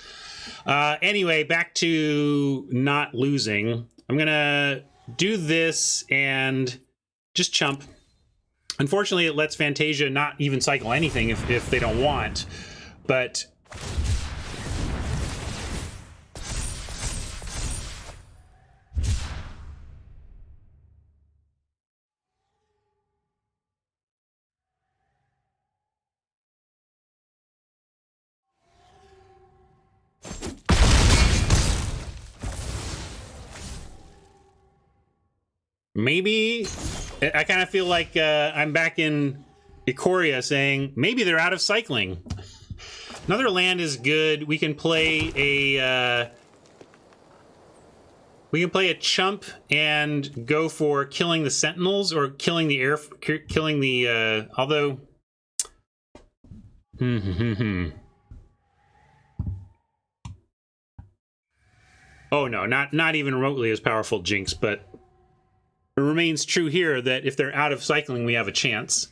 Anyway, back to not losing. I'm gonna do this and just chump. Unfortunately, it lets Fantasia not even cycle anything if they don't want, but maybe I kind of feel like I'm back in Ikoria saying maybe they're out of cycling. Another land is good. We can play a chump and go for killing the Sentinels or killing the although oh no, not even remotely as powerful Jinx, but it remains true here that if they're out of cycling, we have a chance.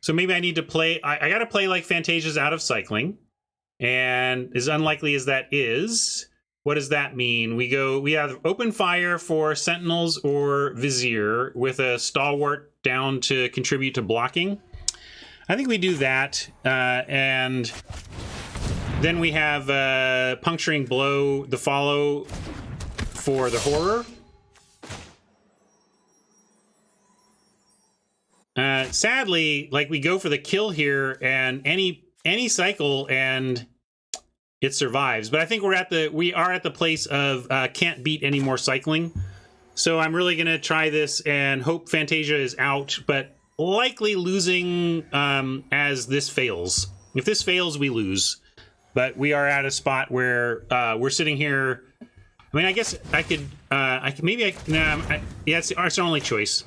So maybe I need to play. I got to play like Fantasia's out of cycling, and as unlikely as that is, what does that mean? We have open fire for Sentinels or Vizier with a Stalwart down to contribute to blocking. I think we do that, and then we have Puncturing Blow, the follow for the Horror. Sadly, like we go for the kill here, and any cycle, and it survives. But I think we are at the place of can't beat any more cycling. So I'm really gonna try this and hope Fantasia is out, but likely losing as this fails. If this fails, we lose. But we are at a spot where we're sitting here. I mean, I guess I could yeah, it's our only choice.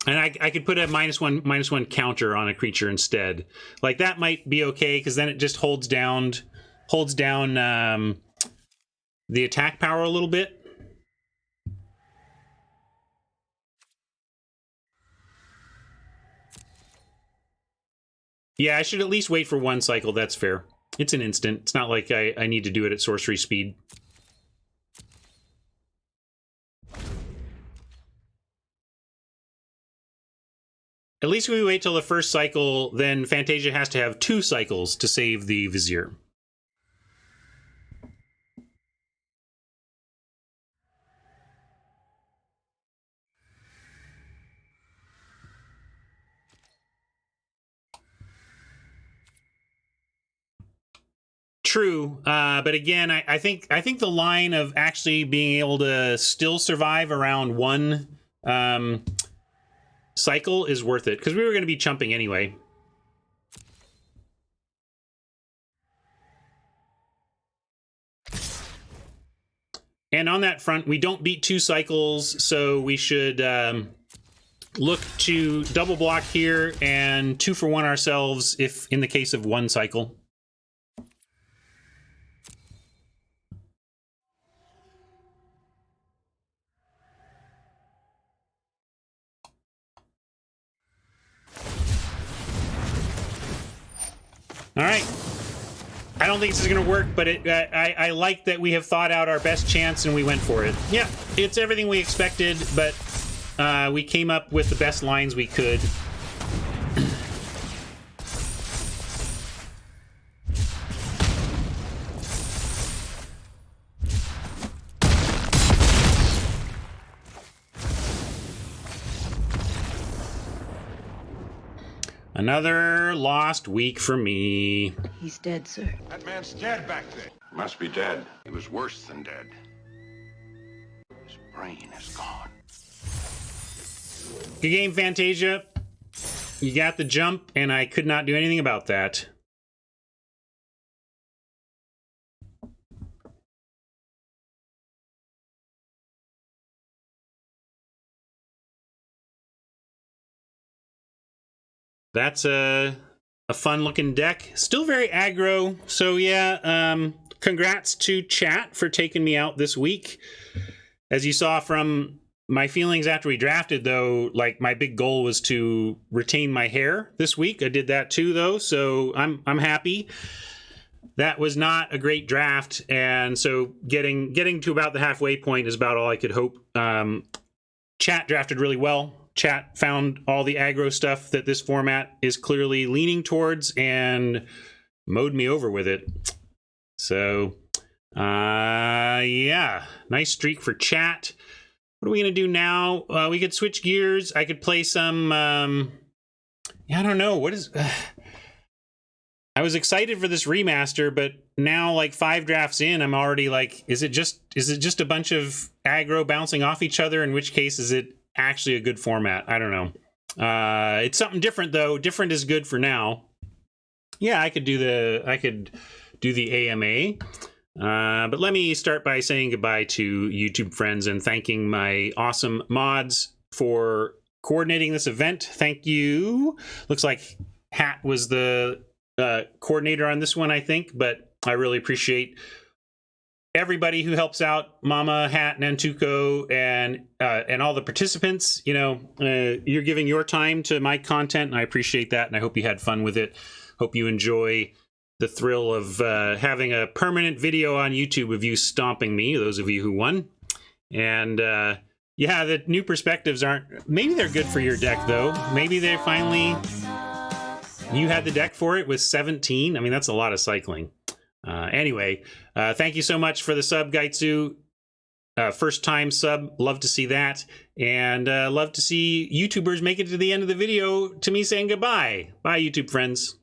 And I could put a -1/-1 counter on a creature instead. Like that might be okay, because then it just holds down the attack power a little bit. Yeah, I should at least wait for one cycle. That's fair. It's an instant. It's not like I need to do it at sorcery speed. At least we wait till the first cycle, then Fantasia has to have 2 cycles to save the Vizier. True, but again, I think the line of actually being able to still survive around 1 cycle is worth it, because we were going to be chumping anyway. And on that front, we don't beat 2 cycles, so we should look to double block here and 2 for 1 ourselves if in the case of 1 cycle. All right. I don't think this is going to work, but I like that we have thought out our best chance and we went for it. Yeah, it's everything we expected, but we came up with the best lines we could. Another lost week for me. He's dead, sir. That man's dead back there. Must be dead. He was worse than dead. His brain is gone. Good game, Fantasia. You got the jump, and I could not do anything about that. That's a fun-looking deck. Still very aggro. So yeah, congrats to chat for taking me out this week. As you saw from my feelings after we drafted, though, like my big goal was to retain my hair this week. I did that too, though, so I'm happy. That was not a great draft, and so getting to about the halfway point is about all I could hope. Chat drafted really well. Chat found all the aggro stuff that this format is clearly leaning towards and mowed me over with it. So, yeah, nice streak for chat. What are we going to do now? We could switch gears. I could play some, yeah, I don't know. What is... I was excited for this remaster, but now, like 5 drafts in, I'm already like, is it just a bunch of aggro bouncing off each other? In which case, is it actually a good format? I don't know. It's something different, though. Different is good for now. Yeah, I could do the AMA. But let me start by saying goodbye to YouTube friends and thanking my awesome mods for coordinating this event. Thank you. Looks like Hat was the coordinator on this one, I think, but I really appreciate everybody who helps out, Mama, Hat, Nantuko, and all the participants. You know, you're giving your time to my content, and I appreciate that, and I hope you had fun with it. Hope you enjoy the thrill of having a permanent video on YouTube of you stomping me, those of you who won. And yeah, the new perspectives aren't... Maybe they're good for your deck, though. Maybe they finally... You had the deck for it with 17. I mean, that's a lot of cycling. Anyway, thank you so much for the sub, Gaitsu. First time sub, love to see that. And love to see YouTubers make it to the end of the video to me saying goodbye. Bye, YouTube friends.